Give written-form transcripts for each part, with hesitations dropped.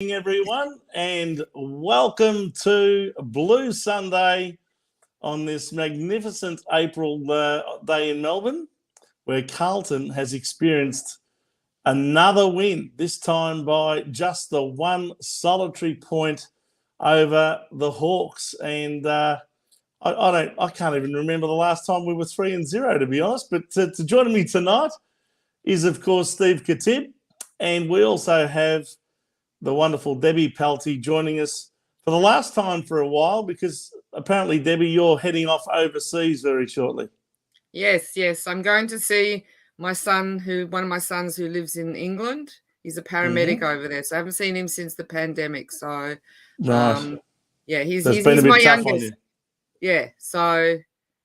Everyone, and welcome to Blue Sunday on this magnificent April day in Melbourne, where Carlton has experienced another win, this time by just the one solitary point over the Hawks. And I can't even remember the last time we were 3-0, to be honest. But to join me tonight is, of course, Steve Khatib, and we also have the wonderful Debbie Pelty joining us for the last time for a while, because apparently, Debbie, you're heading off overseas very shortly. Yes. I'm going to see my son, one of my sons who lives in England. He's a paramedic over there. So I haven't seen him since the pandemic. So, right. He's been a bit my tough youngest. on you. Yeah, so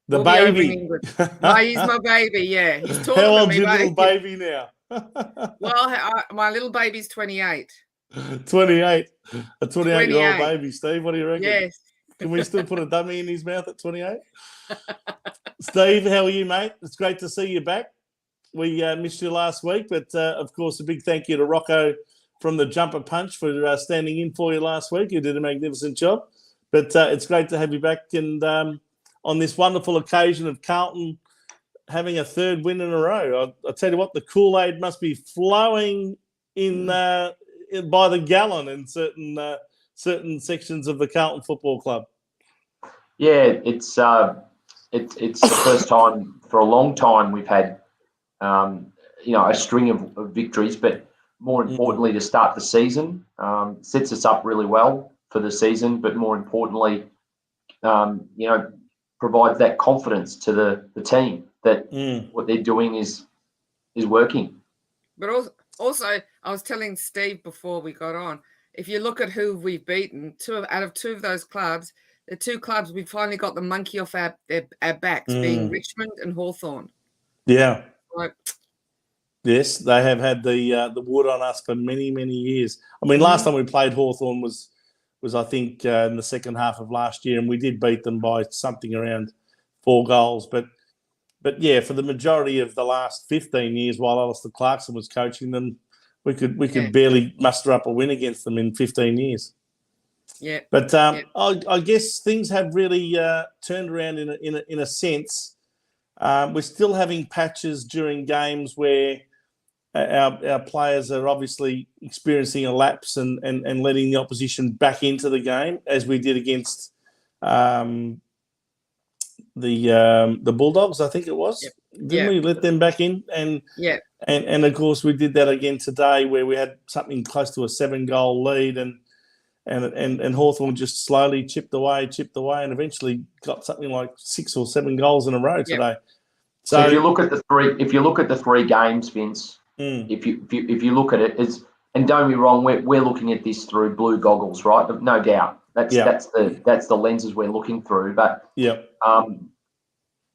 the we'll baby. He's my baby, yeah. He's taller How than old's me, your mate. little baby now? Well, my little baby's 28. 28. A 28-year-old baby, Steve. What do you reckon? Yes. Can we still put a dummy in his mouth at 28? Steve, how are you, mate? It's great to see you back. We missed you last week, but of course, a big thank you to Rocco from the Jumper Punch for standing in for you last week. You did a magnificent job. But it's great to have you back, and on this wonderful occasion of Carlton having a third win in a row. I tell you what, the Kool-Aid must be flowing in by the gallon in certain sections of the Carlton Football Club. Yeah, it's the first time for a long time we've had a string of victories, but more importantly, to start the season, sets us up really well for the season. But more importantly, provides that confidence to the team that what they're doing is working. But also, I was telling Steve before we got on, if you look at who we've beaten, out of two of those clubs, the two clubs we finally got the monkey off our backs, being Richmond and Hawthorn. Yeah. Right. Yes, they have had the wood on us for many, many years. I mean, last time we played Hawthorn was I think in the second half of last year, and we did beat them by something around 4 goals. But yeah, for the majority of the last 15 years, while Alistair Clarkson was coaching them, we could barely muster up a win against them in 15 years. Yeah. But I guess things have really turned around in a sense. We're still having patches during games where our players are obviously experiencing a lapse and letting the opposition back into the game, as we did against the Bulldogs, I think it was. Yep. Didn't we let them back in? And of course we did that again today, where we had something close to a 7-goal lead, and Hawthorn just slowly chipped away, and eventually got something like 6 or 7 goals in a row today. So if you look at the three games, Vince, if you look at it, and don't be wrong, we're looking at this through blue goggles, right? No doubt. That's the lenses we're looking through. But the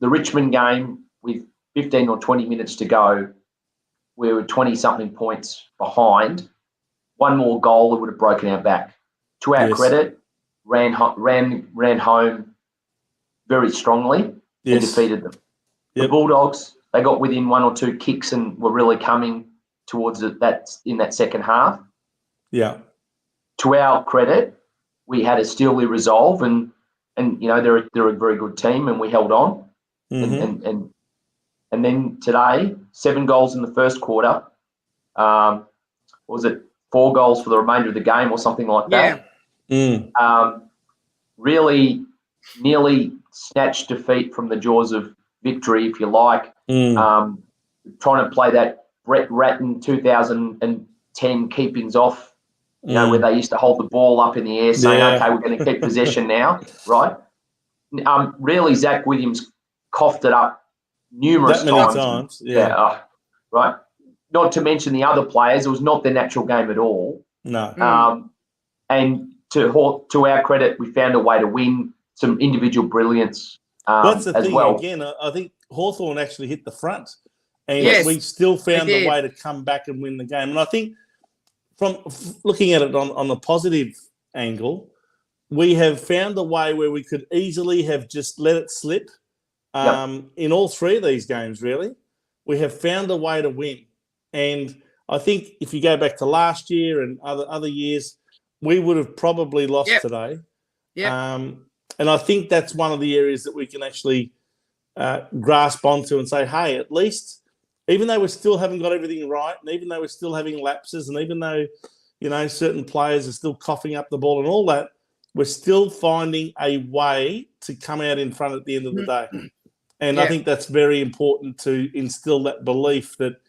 Richmond game, with 15 or 20 minutes to go, we were 20-something points behind. One more goal, it would have broken our back. To our credit, ran home very strongly and defeated them. The Bulldogs, they got within 1 or 2 kicks and were really coming towards that in that second half. Yeah. To our credit, we had a steely resolve, and they're a very good team, and we held on. And then today, 7 goals in the first quarter. Was it 4 goals for the remainder of the game or something like that? Really nearly snatched defeat from the jaws of victory, if you like. Trying to play that Brett Ratton 2010 keepings off, where they used to hold the ball up in the air saying, okay, we're going to keep possession now, right? Really, Zach Williams coughed it up numerous times. Right. Not to mention the other players, it was not their natural game at all. No. And to our credit, we found a way to win, some individual brilliance that's the thing. well. Again, I think Hawthorn actually hit the front, and we still found a way to come back and win the game. And I think from looking at it on the positive angle, we have found a way where we could easily have just let it slip in all 3 of these games, really. We have found a way to win. And I think if you go back to last year and other years, we would have probably lost today. Yeah. And I think that's one of the areas that we can actually grasp onto and say, hey, at least, even though we still haven't got everything right, and even though we're still having lapses, and even though, certain players are still coughing up the ball and all that, we're still finding a way to come out in front at the end of the day. And I think that's very important to instill that belief that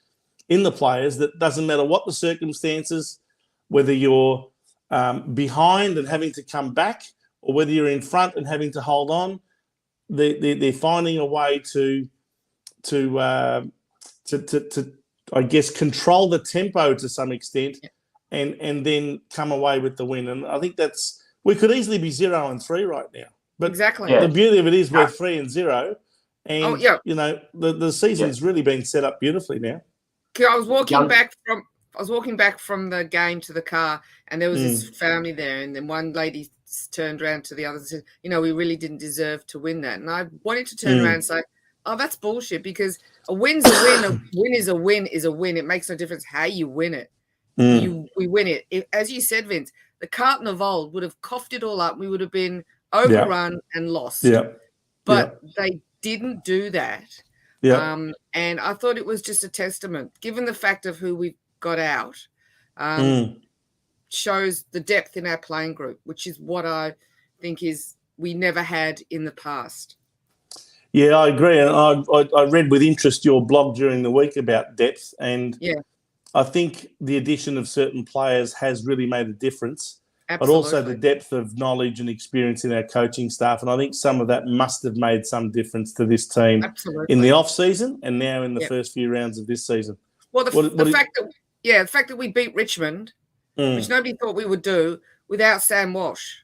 in the players, that doesn't matter what the circumstances, whether you're behind and having to come back, or whether you're in front and having to hold on, they're finding a way to I guess control the tempo to some extent, and then come away with the win. And I think we could easily be 0-3 right now. But exactly. The beauty of it is we're 3-0, and the season's really been set up beautifully now. I was walking back from the game to the car, and there was this family there, and then one lady turned around to the other and said, we really didn't deserve to win that. And I wanted to turn around and say, oh, that's bullshit, because a win's a win. A win is a win is a win. It makes no difference how you win it. We win it. As you said, Vince, the Carlton of old would have coughed it all up. We would have been overrun and lost. But they didn't do that. And I thought it was just a testament, given the fact of who we got out, shows the depth in our playing group, which is what I think we never had in the past. Yeah, I agree. And I read with interest your blog during the week about depth, and I think the addition of certain players has really made a difference. Absolutely. But also the depth of knowledge and experience in our coaching staff. And I think some of that must have made some difference to this team in the off-season and now in the first few rounds of this season. Well, the fact that we beat Richmond, which nobody thought we would do, without Sam Walsh.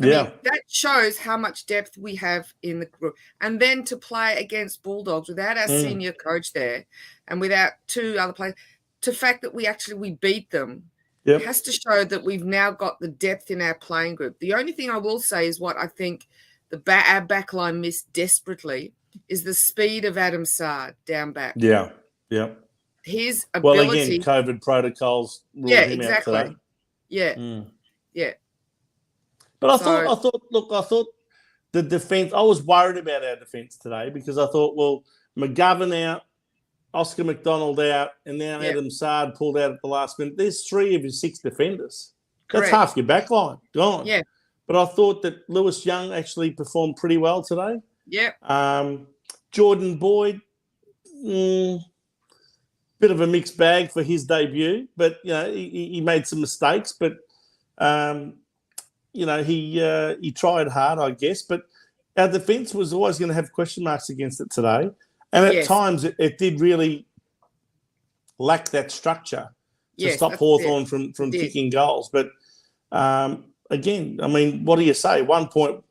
I mean, that shows how much depth we have in the group. And then to play against Bulldogs without our senior coach there and without two other players, the fact that we beat them, has to show that we've now got the depth in our playing group. The only thing I will say is what I think our backline missed desperately is the speed of Adam Sard down back. Yeah. His ability. Well, again, COVID protocols ruled him out today. Yeah. But I thought the defence, I was worried about our defence today, because I thought, well, McGovern out, Oscar McDonald out, and now Adam Sard pulled out at the last minute. There's 3 of your 6 defenders. That's half your back line gone. Yeah. But I thought that Lewis Young actually performed pretty well today. Yeah. Jordan Boyd, bit of a mixed bag for his debut, but he made some mistakes, but he tried hard, I guess. But our defence was always going to have question marks against it today. And at times it did really lack that structure to stop Hawthorn from kicking goals. But again, I mean, what do you say? 1 point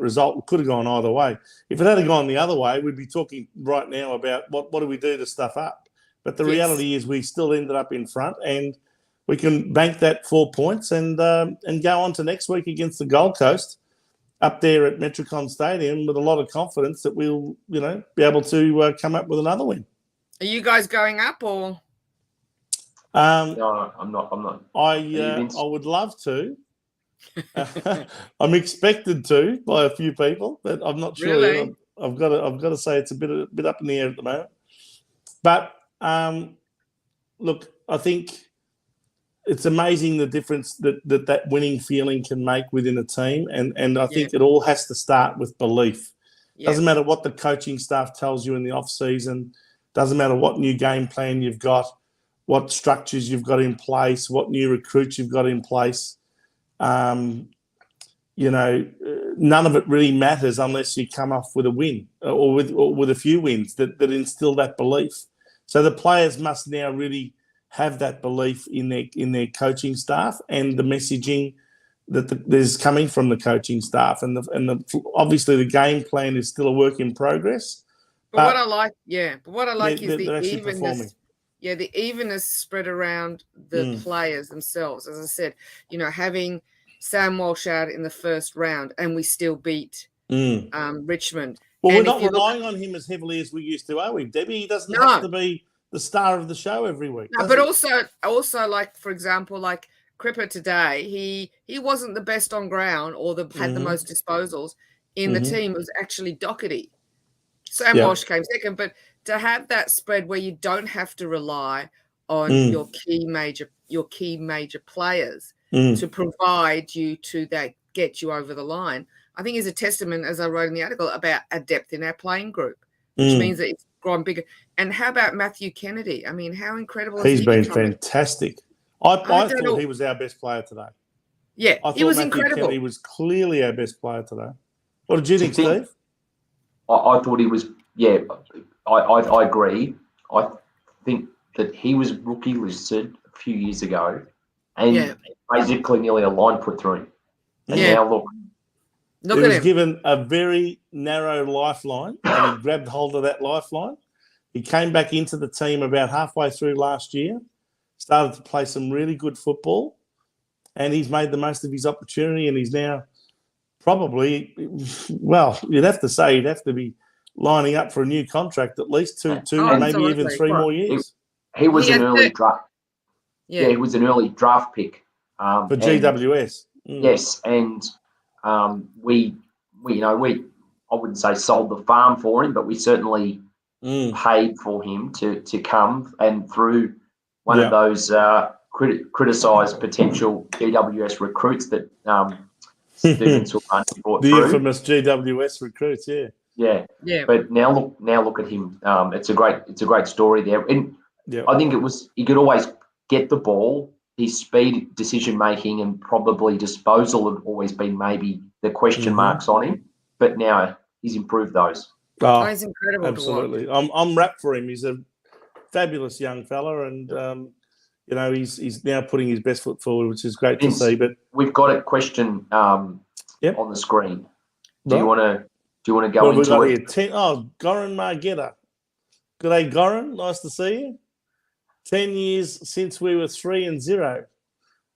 result could have gone either way. If it had gone the other way, we'd be talking right now about what do we do to stuff up. But the reality is we still ended up in front, and we can bank that 4 points and go on to next week against the Gold Coast up there at Metricon Stadium with a lot of confidence that we'll, be able to come up with another win. Are you guys going up or? No, I'm not. I would love to. I'm expected to by a few people, but I'm not sure. Really? I've got to say it's a bit up in the air at the moment. But look, I think it's amazing the difference that winning feeling can make within a team, and I think it all has to start with belief. Doesn't matter what the coaching staff tells you in the off season. Doesn't matter what new game plan you've got, what structures you've got in place, what new recruits you've got in place. None of it really matters unless you come off with a win or with a few wins that instill that belief. So the players must now really have that belief in their coaching staff and the messaging that is coming from the coaching staff, and obviously the game plan is still a work in progress. But what I like is the evenness. Yeah, the evenness spread around the players themselves. As I said, having Sam Walsh out in the first round, and we still beat Richmond. Well, we're not relying on him as heavily as we used to, are we, Debbie? He doesn't have to be the star of the show every week. No, but also, like, for example, like Cripper today, he wasn't the best on ground or had the most disposals in the team. It was actually Doherty. Sam Walsh came second, but to have that spread where you don't have to rely on your key major players to provide you to that get you over the line, I think is a testament, as I wrote in the article, about a depth in our playing group, which means that it's grown bigger. And how about Matthew Kennedy? I mean, how incredible is he? He's been fantastic. I thought he was our best player today. Yeah, I thought he was Matthew incredible. Kennedy was clearly our best player today. What did you think, Steve? I thought he was, I agree. I think that he was rookie listed a few years ago and basically nearly a line put through him. And now look he was given a very narrow lifeline and he grabbed hold of that lifeline. He came back into the team about halfway through last year, started to play some really good football, and he's made the most of his opportunity, and he's now probably, well, you'd have to say he'd have to be lining up for a new contract at least two, maybe even 3 more years. He was an early draft. Yeah, he was an early draft pick for GWS. Yes, and we I wouldn't say sold the farm for him, but we certainly paid for him to come, and through one of those criticised potential GWS recruits that Stephen Silvani brought the through. Infamous GWS recruits, yeah. But now look at him. It's a great story there, and I think he could always get the ball. His speed, decision making, and probably disposal have always been maybe the question marks on him. But now he's improved those. Oh, he's incredible. Absolutely, I'm wrapped for him. He's a fabulous young fella, and he's now putting his best foot forward, which is great to see. But we've got a question on the screen. Do you want to go into it? Goran Margetta. Good day, Goran. Nice to see you. 10 years since we were 3-0.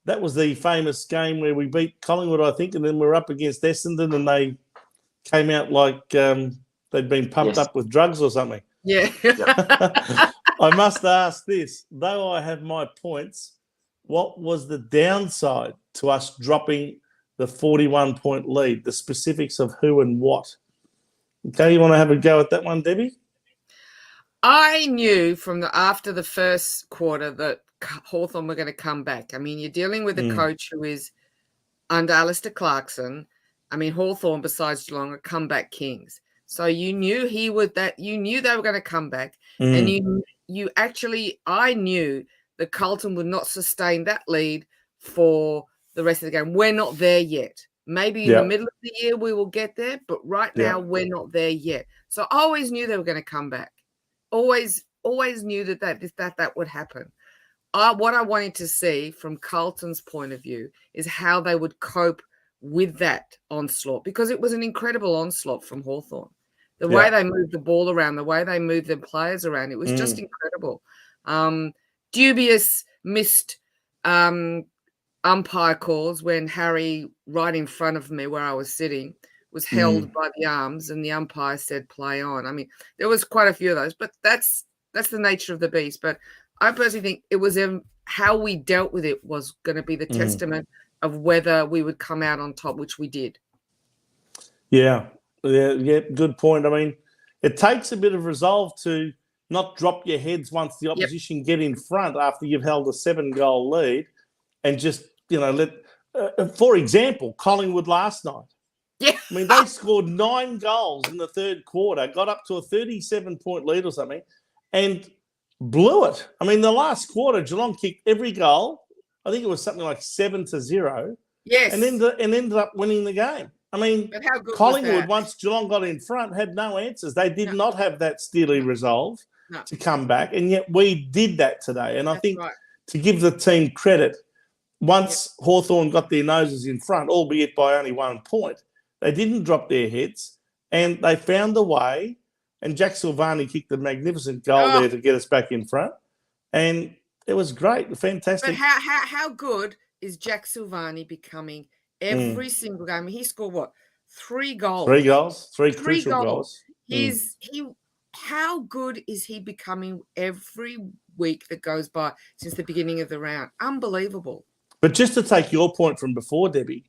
That was the famous game where we beat Collingwood, I think, and then we were up against Essendon, and they came out like they'd been pumped up with drugs or something. Yeah. I must ask this. Though I have my points, what was the downside to us dropping the 41-point lead? The specifics of who and what. Okay, you want to have a go at that one, Debbie? I knew after the first quarter that Hawthorn were going to come back. I mean, you're dealing with a coach who is under Alistair Clarkson. I mean, Hawthorn, besides Geelong, are comeback kings. So you knew you knew they were going to come back, and I knew that Carlton would not sustain that lead for the rest of the game. We're not there yet. Maybe in the middle of the year we will get there, but right now we're not there yet. So I always knew they were going to come back. Always knew that would happen. What I wanted to see from Carlton's point of view is how they would cope with that onslaught, because it was an incredible onslaught from Hawthorn. The way they moved the ball around, the way they moved their players around, it was just incredible. Dubious missed umpire calls when Harry, right in front of me where I was sitting, was held by the arms and the umpire said play on. I mean, there was quite a few of those, but that's the nature of the beast. But I personally think it was how we dealt with it was going to be the testament of whether we would come out on top, which we did. Yeah, good point. I mean, it takes a bit of resolve to not drop your heads once the opposition get in front after you've held a 7-goal lead, and just, for example, Collingwood last night. Yeah. I mean, they scored 9 goals in the third quarter, got up to a 37-point lead or something, and blew it. I mean, the last quarter, Geelong kicked every goal. I think it was something like 7-0. Yes. And ended up winning the game. I mean, Collingwood, once Geelong got in front, had no answers. They did not have that steely resolve to come back, and yet we did that today. And I think to give the team credit, once Hawthorn got their noses in front, albeit by only 1 point, they didn't drop their heads, and they found a way. And Jack Silvani kicked a magnificent goal there to get us back in front, and it was great, fantastic. But how good is Jack Silvani becoming every single game? He scored what? 3 goals. 3 goals, 3 crucial goals. How good is he becoming every week that goes by since the beginning of the round? Unbelievable. But just to take your point from before, Debbie,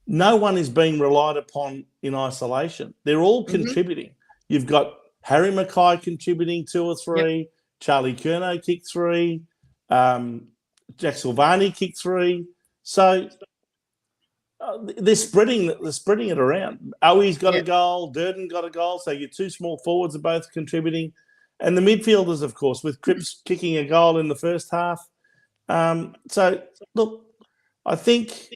no one is being relied upon in isolation. They're all contributing. You've got Harry Mackay contributing 2 or 3, yep. Charlie Curnow kicked 3, Jack Silvani kicked 3. So they're spreading it around. Owi's got a goal, Durden got a goal. So your 2 small forwards are both contributing, and the midfielders, of course, with Cripps kicking a goal in the first half. So look, I think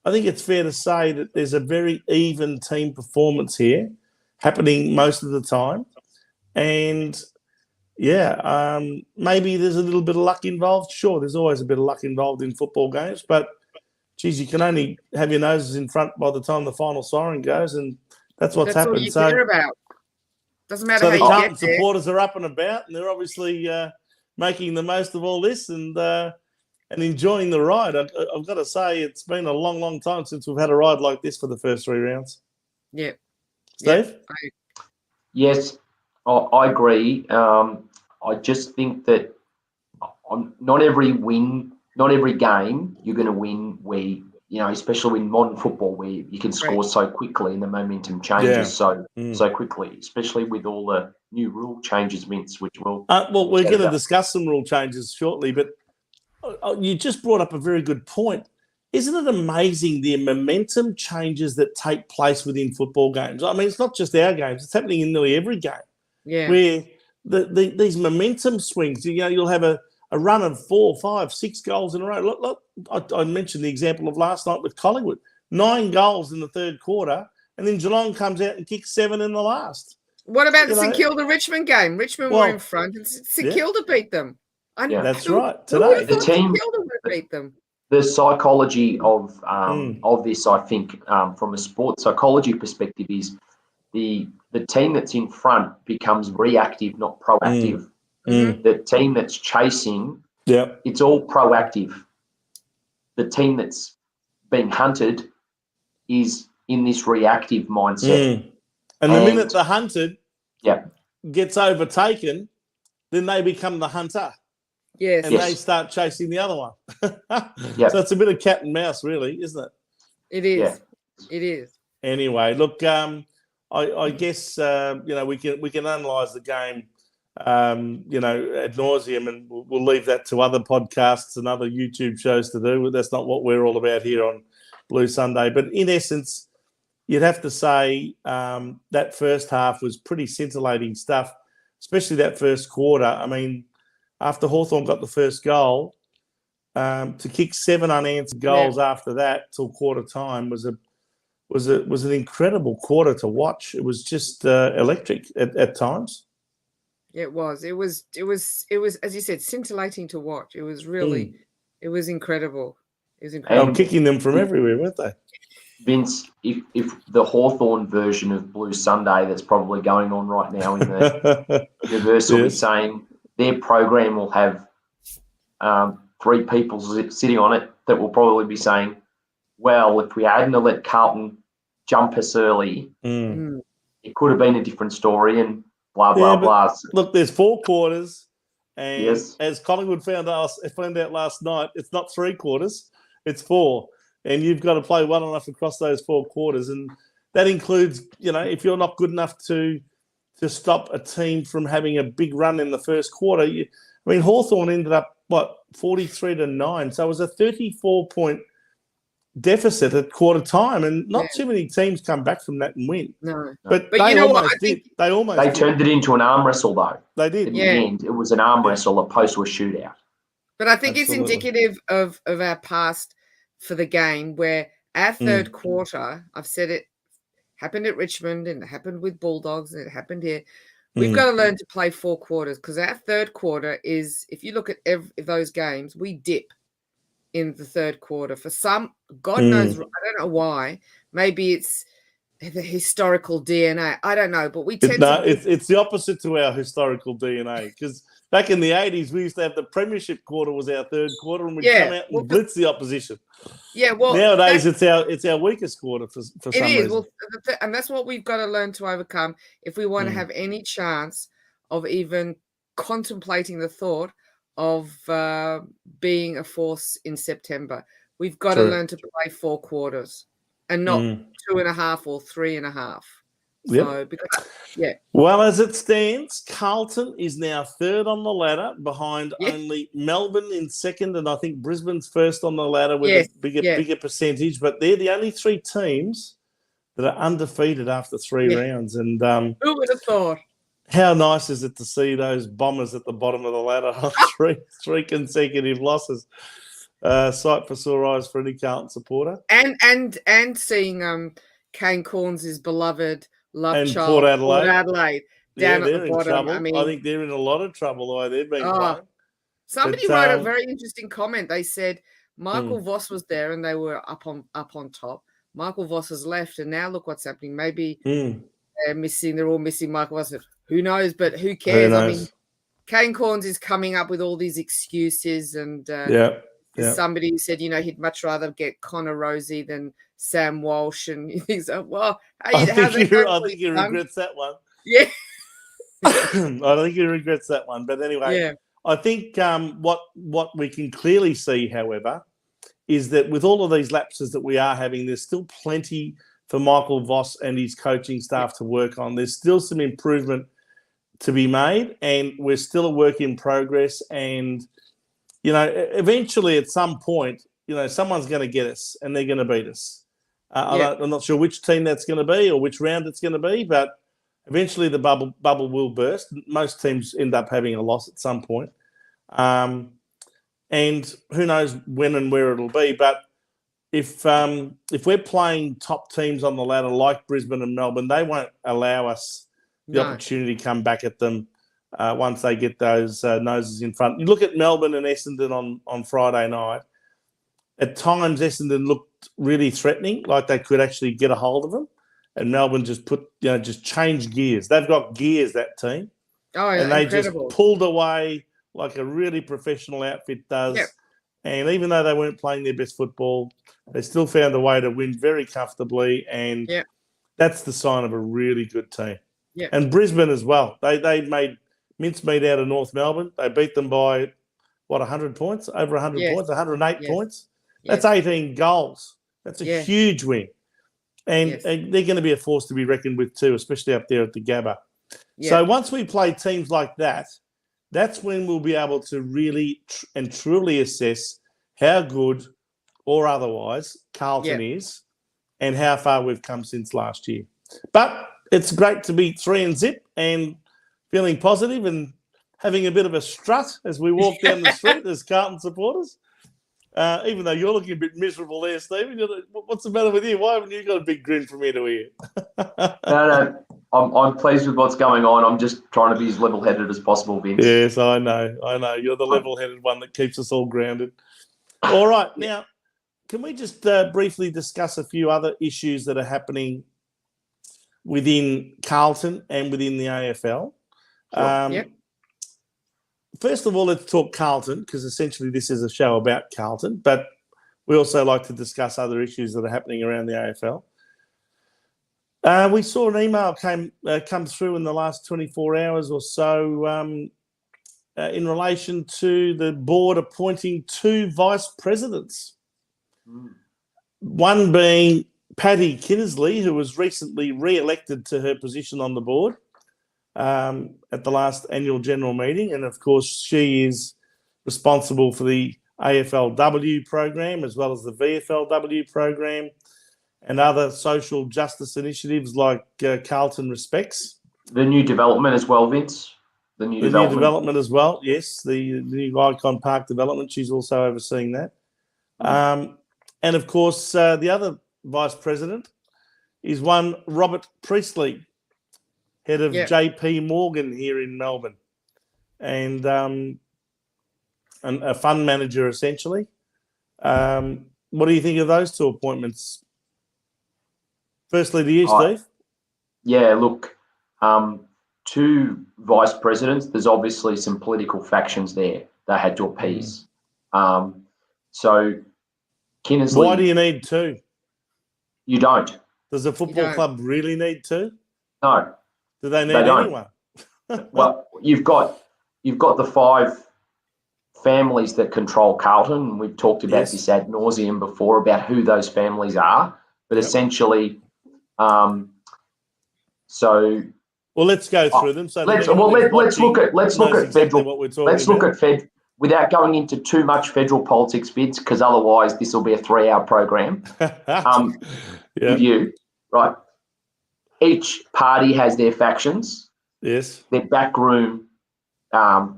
it's fair to say that there's a very even team performance here happening most of the time. And, maybe there's a little bit of luck involved. Sure, there's always a bit of luck involved in football games. But, geez, you can only have your noses in front by the time the final siren goes, and that's what's happened. That's all you care about. Doesn't matter how you get there. So the Carlton supporters are up and about, and they're obviously making the most of all this and enjoying the ride. I've got to say, it's been a long, long time since we've had a ride like this for the first 3 rounds. Yeah. Steve? Yes, I agree. I just think that not every game you're going to win where, especially in modern football where you can score so quickly and the momentum changes so quickly, especially with all the new rule changes, Vince, which we'll we're going to discuss some rule changes shortly, but you just brought up a very good point. Isn't it amazing the momentum changes that take place within football games? I mean, it's not just our games. It's happening in nearly every game. Yeah. Where these momentum swings, you'll have a run of 4, 5, 6 goals in a row. Look, I mentioned the example of last night with Collingwood. 9 goals in the third quarter, and then Geelong comes out and kicks 7 in the last. What about the St Kilda Richmond game? Richmond were in front, and St Kilda beat them. That's right. Today, the team beat them. The psychology of this, I think, from a sports psychology perspective, is the team that's in front becomes reactive, not proactive. The team that's chasing, it's all proactive. The team that's being hunted is in this reactive mindset. And the minute the hunted gets overtaken, then they become the hunter. Yes. And they start chasing the other one. So it's a bit of cat and mouse, really, isn't it? It is. Yeah. It is. Anyway, look, I guess we can analyse the game, ad nauseum, and we'll leave that to other podcasts and other YouTube shows to do. That's not what we're all about here on Blue Sunday. But in essence, you'd have to say that first half was pretty scintillating stuff, especially that first quarter. I mean, after Hawthorn got the first goal, to kick 7 unanswered goals after that till quarter time was an incredible quarter to watch. It was just electric at times. It was, as you said, scintillating to watch. It was really, it was incredible. It was incredible. They were kicking them from everywhere, weren't they? Vince, if the Hawthorn version of Blue Sunday that's probably going on right now in the universe will be saying their program will have 3 people sitting on it that will probably be saying, well, if we hadn't let Carlton jump us early, it could have been a different story and blah, blah, blah. Look, there's 4 quarters, and as Collingwood found out last night, it's not 3 quarters, it's 4. And you've got to play well enough across those 4 quarters. And that includes, if you're not good enough to stop a team from having a big run in the first quarter. Hawthorn ended up, 43-9. So it was a 34-point deficit at quarter time. And not too many teams come back from that and win. No. But they almost did. They turned it into an arm wrestle, though. They did. In the end, it was an arm wrestle opposed to a shootout. But I think it's indicative of our past for the game, where our third quarter, I've said it, happened at Richmond and it happened with Bulldogs and it happened here. We've got to learn to play 4 quarters, because our third quarter is, if you look at those games, we dip in the third quarter. For some, God knows, I don't know why. Maybe it's the historical DNA. I don't know, but we tend it's the opposite to our historical DNA, because back in the 80s, we used to have the premiership quarter was our third quarter, and we'd come out and blitz the opposition. Yeah, well, nowadays it's our weakest quarter for some reason. Well, and that's what we've got to learn to overcome if we want to have any chance of even contemplating the thought of being a force in September. We've got to learn to play 4 quarters and not 2.5 or 3.5. So, Well, as it stands, Carlton is now third on the ladder behind only Melbourne in second, and I think Brisbane's first on the ladder with a bigger percentage. But they're the only 3 teams that are undefeated after 3 rounds. And who would have thought? How nice is it to see those Bombers at the bottom of the ladder on three consecutive losses? Sight for sore eyes for any Carlton supporter. And seeing Kane Corns' beloved love child, Port Adelaide down at the in bottom. trouble. I mean, I think they're in a lot of trouble the way they've been playing. Somebody wrote a very interesting comment. They said Michael Voss was there and they were up on top. Michael Voss has left, and now look what's happening. Maybe they're all missing Michael Voss. Who knows? But who cares? I mean, Kane Corns is coming up with all these excuses, and somebody who said, he'd much rather get Connor Rosie than Sam Walsh, and he thinks, well, I think he regrets that one. Yeah, I don't think he regrets that one. But anyway, I think what we can clearly see, however, is that with all of these lapses that we are having, there's still plenty for Michael Voss and his coaching staff to work on. There's still some improvement to be made, and we're still a work in progress. And, eventually at some point, someone's going to get us and they're going to beat us. I'm not sure which team that's going to be or which round it's going to be, but eventually the bubble will burst. Most teams end up having a loss at some point. And who knows when and where it'll be. But if we're playing top teams on the ladder like Brisbane and Melbourne, they won't allow us the opportunity to come back at them once they get those noses in front. You look at Melbourne and Essendon on Friday night. At times, Essendon looked really threatening, like they could actually get a hold of them. And Melbourne just changed gears. They've got gears, that team. Oh, and they incredible. Just pulled away like a really professional outfit does. Yep. And even though they weren't playing their best football, they still found a way to win very comfortably. And that's the sign of a really good team. Yep. And Brisbane as well. They made mincemeat out of North Melbourne. They beat them by, 100 points? Over 100 points? 108 points? That's 18 goals. That's a huge win. And they're going to be a force to be reckoned with too, especially up there at the Gabba. Yeah. So once we play teams like that, that's when we'll be able to really and truly assess how good or otherwise Carlton is and how far we've come since last year. But it's great to be 3-0 and feeling positive and having a bit of a strut as we walk down the street as Carlton supporters. Even though you're looking a bit miserable there, Stephen. What's the matter with you? Why haven't you got a big grin from ear to ear? No. I'm pleased with what's going on. I'm just trying to be as level-headed as possible, Vince. Yes, I know. You're the level-headed one that keeps us all grounded. All right. Now, can we just briefly discuss a few other issues that are happening within Carlton and within the AFL? Sure. First of all, let's talk Carlton, because essentially this is a show about Carlton, but we also like to discuss other issues that are happening around the AFL. We saw an email come through in the last 24 hours or so in relation to the board appointing 2 vice presidents. One being Patty Kinnersley, who was recently re-elected to her position on the board at the last annual general meeting. And, of course, she is responsible for the AFLW program as well as the VFLW program and other social justice initiatives like Carlton Respects. The new development as well, Vince. The new development as well, yes. The new Icon Park development, she's also overseeing that. And, of course, the other vice president is one Robert Priestley, head of JP Morgan here in Melbourne, and a fund manager, essentially. What do you think of those 2 appointments? Firstly to you, Steve. Yeah, look, 2 vice presidents, there's obviously some political factions there they had to appease. So Kinnersley... Why do you need 2? You don't. Does a football club really need 2? No. Do they need anyone? Well, you've got the families that control Carlton. We've talked about Yes. this ad nauseum before about who those families are, but essentially, so. Well, let's go through them. So let's look at federal. Without going into too much federal politics, Vince, because otherwise this will be a 3-hour program. With you, right? Each party has their factions. Yes. Their backroom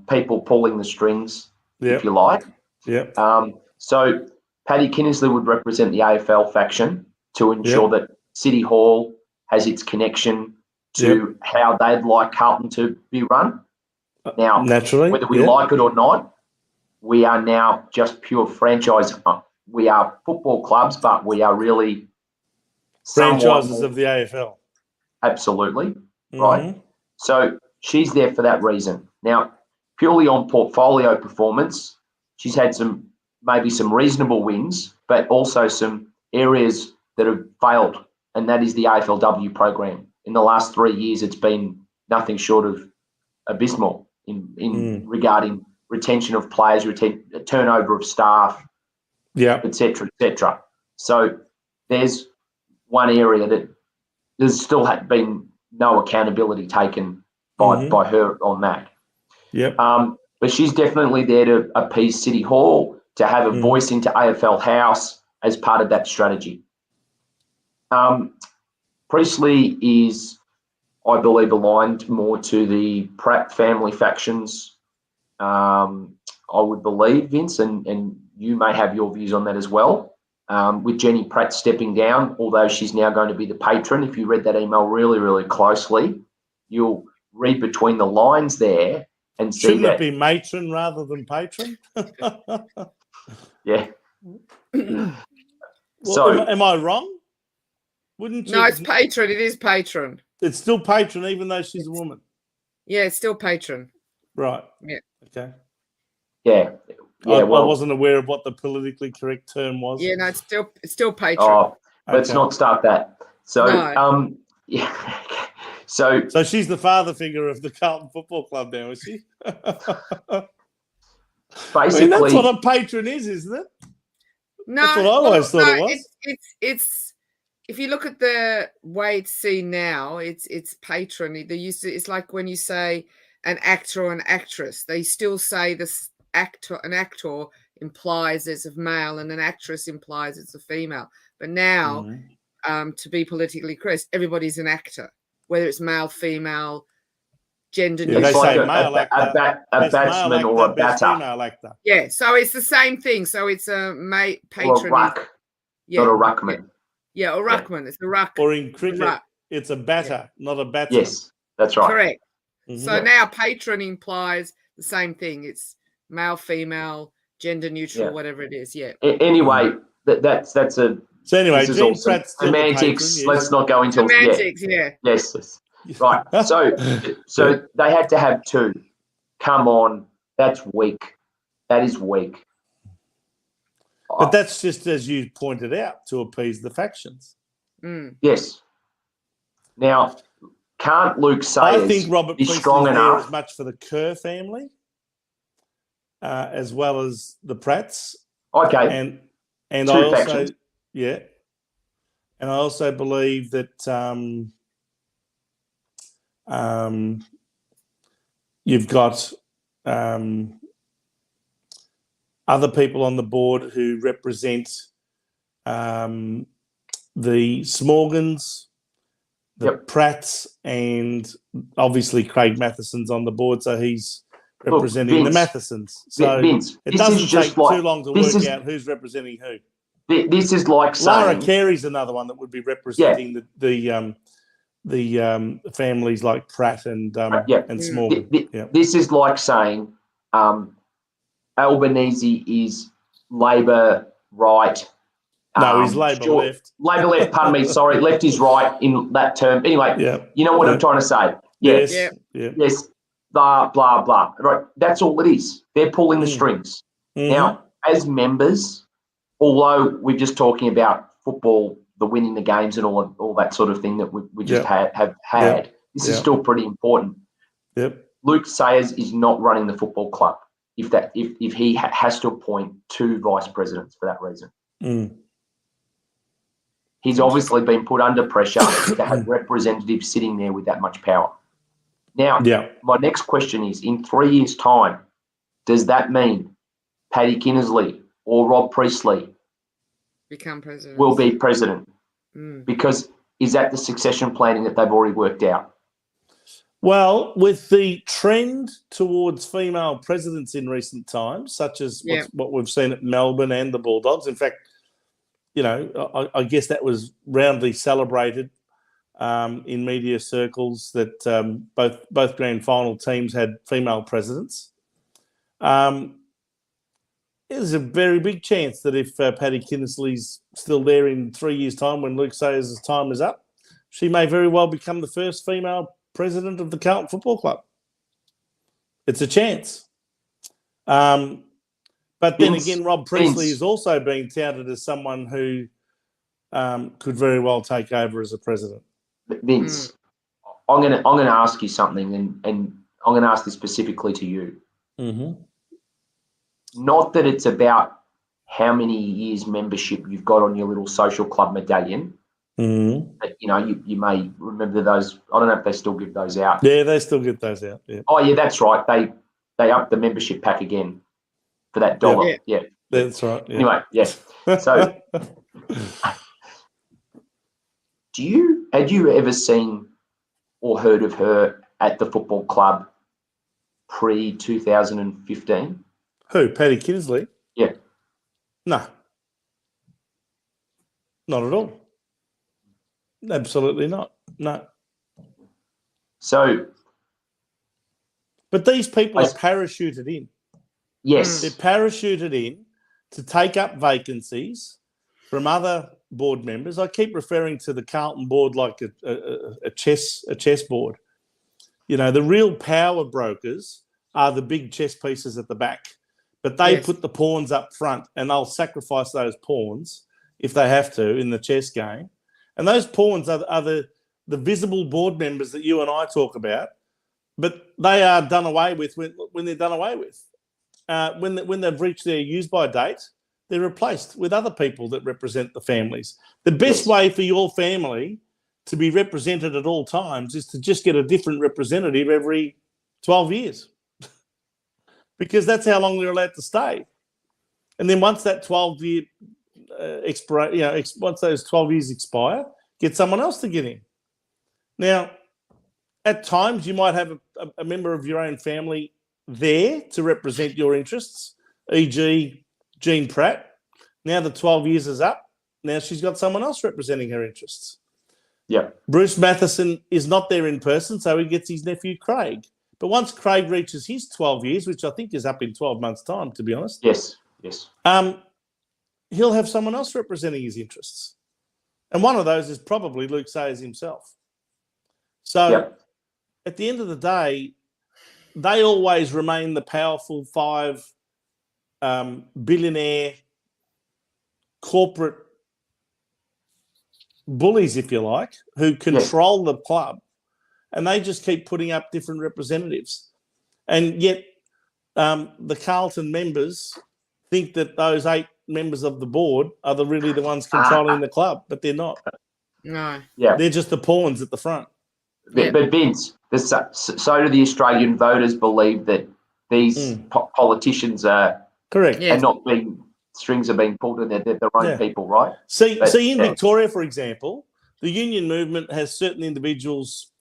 people pulling the strings, if you like. Yeah. So Paddy Kinnersley would represent the AFL faction to ensure that City Hall has its connection to how they'd like Carlton to be run. Now, naturally, whether we like it or not, we are now just pure franchise. We are football clubs, but we are really franchises of the AFL. Absolutely, right? So she's there for that reason. Now, purely on portfolio performance, she's had maybe some reasonable wins, but also some areas that have failed, and that is the AFLW program. In the last 3 years, it's been nothing short of abysmal in regarding retention of players, turnover of staff, et cetera. So there's one area that there's still been no accountability taken by her on that. But she's definitely there to appease City Hall, to have a voice into AFL House as part of that strategy. Priestley is, I believe, aligned more to the Pratt family factions. I would believe, Vince, and you may have your views on that as well. With Jenny Pratt stepping down, although she's now going to be the patron. If you read that email really, really closely, you'll read between the lines there and see Shouldn't it be matron rather than patron? Yeah. Well, so, am I wrong? Wouldn't you? No, it's patron. It is patron. It's still patron, even though she's a woman. Yeah, it's still patron. Right. Yeah. Okay. Yeah. I wasn't aware of what the politically correct term was. Yeah, no, it's still patron. Oh, let's not start that. So, no. So she's the father figure of the Carlton Football Club now, is she? Basically, that's what a patron is, isn't it? No, that's what I always thought it was. It's if you look at the way it's seen now, it's patron. It's like when you say an actor or an actress, they still say this an actor implies it's a male and an actress implies it's a female. But now, to be politically correct, everybody's an actor, whether it's male, female, gender neutral. It's like a batsman or a batter. Yeah, so it's the same thing. So it's a patron. Or a ruck, not a ruckman. Yeah, or ruckman. It's a ruck. Or in cricket, it's a batter, not a batter. Yes, that's right. Correct. So now patron implies the same thing. It's male, female, gender neutral, whatever it is. Yeah. Anyway, that's a. So anyway, Jean Pratt's semantics. Let's not go into semantics. Yeah. Yes. Right. So they had to have two. Come on, that's weak. That is weak. But that's just as you pointed out, to appease the factions. Yes. Now, can't Luke Sayers I think Robert be Priestley's strong enough? As much for the Kerr family, as well as the Pratts. Okay. And two I also factions. And I also believe that you've got other people on the board who represent the Smorgans, the Pratts, and obviously Craig Matheson's on the board, so he's representing the Mathesons. So Vince, it doesn't take too long to work out who's representing who. This is like saying Lara Carey's another one that would be representing the families like Pratt and Smorgan. This is like saying Albanese is Labor right. No, he's Labor left. Labor left, pardon me, sorry. Left is right in that term. Anyway, you know what I'm trying to say. Yes. Blah, blah, blah. Right. That's all it is. They're pulling the strings. Now, as members, although we're just talking about football, the winning the games and all that sort of thing that we just have had, this is still pretty important. Luke Sayers is not running the football club. if he has to appoint 2 vice presidents for that reason. He's obviously been put under pressure to have representatives sitting there with that much power. Now, my next question is, in 3 years' time, does that mean Paddy Kinnersley or Rob Priestley become president? Will be president? Because is that the succession planning that they've already worked out? Well, with the trend towards female presidents in recent times, such as what we've seen at Melbourne and the Bulldogs, in fact, you know, I guess that was roundly celebrated in media circles that both grand final teams had female presidents. There's a very big chance that if Paddy Kinnersley's still there in 3 years' time, when Luke Sayers' time is up, she may very well become the first female president of the Carlton Football Club. It's a chance. But then again, Rob Priestley is also being touted as someone who could very well take over as a president. Vince, I'm gonna ask you something, and I'm gonna ask this specifically to you. Not that it's about how many years membership you've got on your little social club medallion. But, you know, you may remember those. I don't know if they still give those out. Yeah, they still give those out. Yeah. Oh, yeah, that's right. They upped the membership pack again for that $1. Yeah. That's right. Yeah. Anyway, yes. So, had you ever seen or heard of her at the football club pre-2015? Who? Paddy Kinnersley? Yeah. No. Not at all. Absolutely not. No. So. But these people are parachuted in. Yes. They're parachuted in to take up vacancies from other board members. I keep referring to the Carlton board like a chess board. You know, the real power brokers are the big chess pieces at the back. But they put the pawns up front, and they'll sacrifice those pawns if they have to in the chess game. And those pawns are the visible board members that you and I talk about, but they are done away with when they're done away with. When they've reached their use-by date, they're replaced with other people that represent the families. The best way for your family to be represented at all times is to just get a different representative every 12 years. Because that's how long they're allowed to stay. And then once that 12-year once those 12 years expire, get someone else to get in. Now, at times you might have a member of your own family there to represent your interests, e.g. Jean Pratt. Now the 12 years is up. Now she's got someone else representing her interests. Yeah. Bruce Matheson is not there in person, so he gets his nephew Craig. But once Craig reaches his 12 years, which I think is up in 12 months' time, to be honest. Yes. He'll have someone else representing his interests. And one of those is probably Luke Sayers himself. So at the end of the day, they always remain the powerful 5 billionaire corporate bullies, if you like, who control the club. And they just keep putting up different representatives. And yet the Carlton members think that those 8 members of the board are really the ones controlling the club, but they're not. No. Yeah. They're just the pawns at the front. But Vince, so do the Australian voters believe that these politicians are correct, and not being strings are being pulled and they're their own people, right? See, in Victoria, for example, the union movement has certain individuals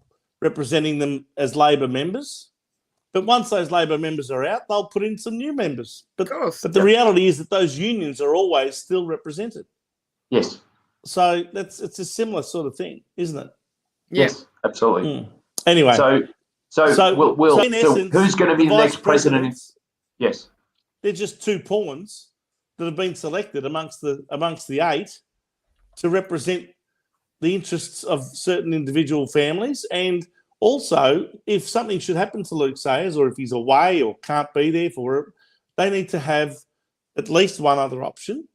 representing them as Labor members. But once those Labor members are out, they'll put in some new members. But the reality is that those unions are always still represented. Yes. So it's a similar sort of thing, isn't it? Yes, absolutely. Anyway. So in essence, who's going to be the next president? Yes. They're just 2 pawns that have been selected amongst the 8 to represent the interests of certain individual families. And also, if something should happen to Luke Sayers, or if he's away or can't be there for it, they need to have at least one other option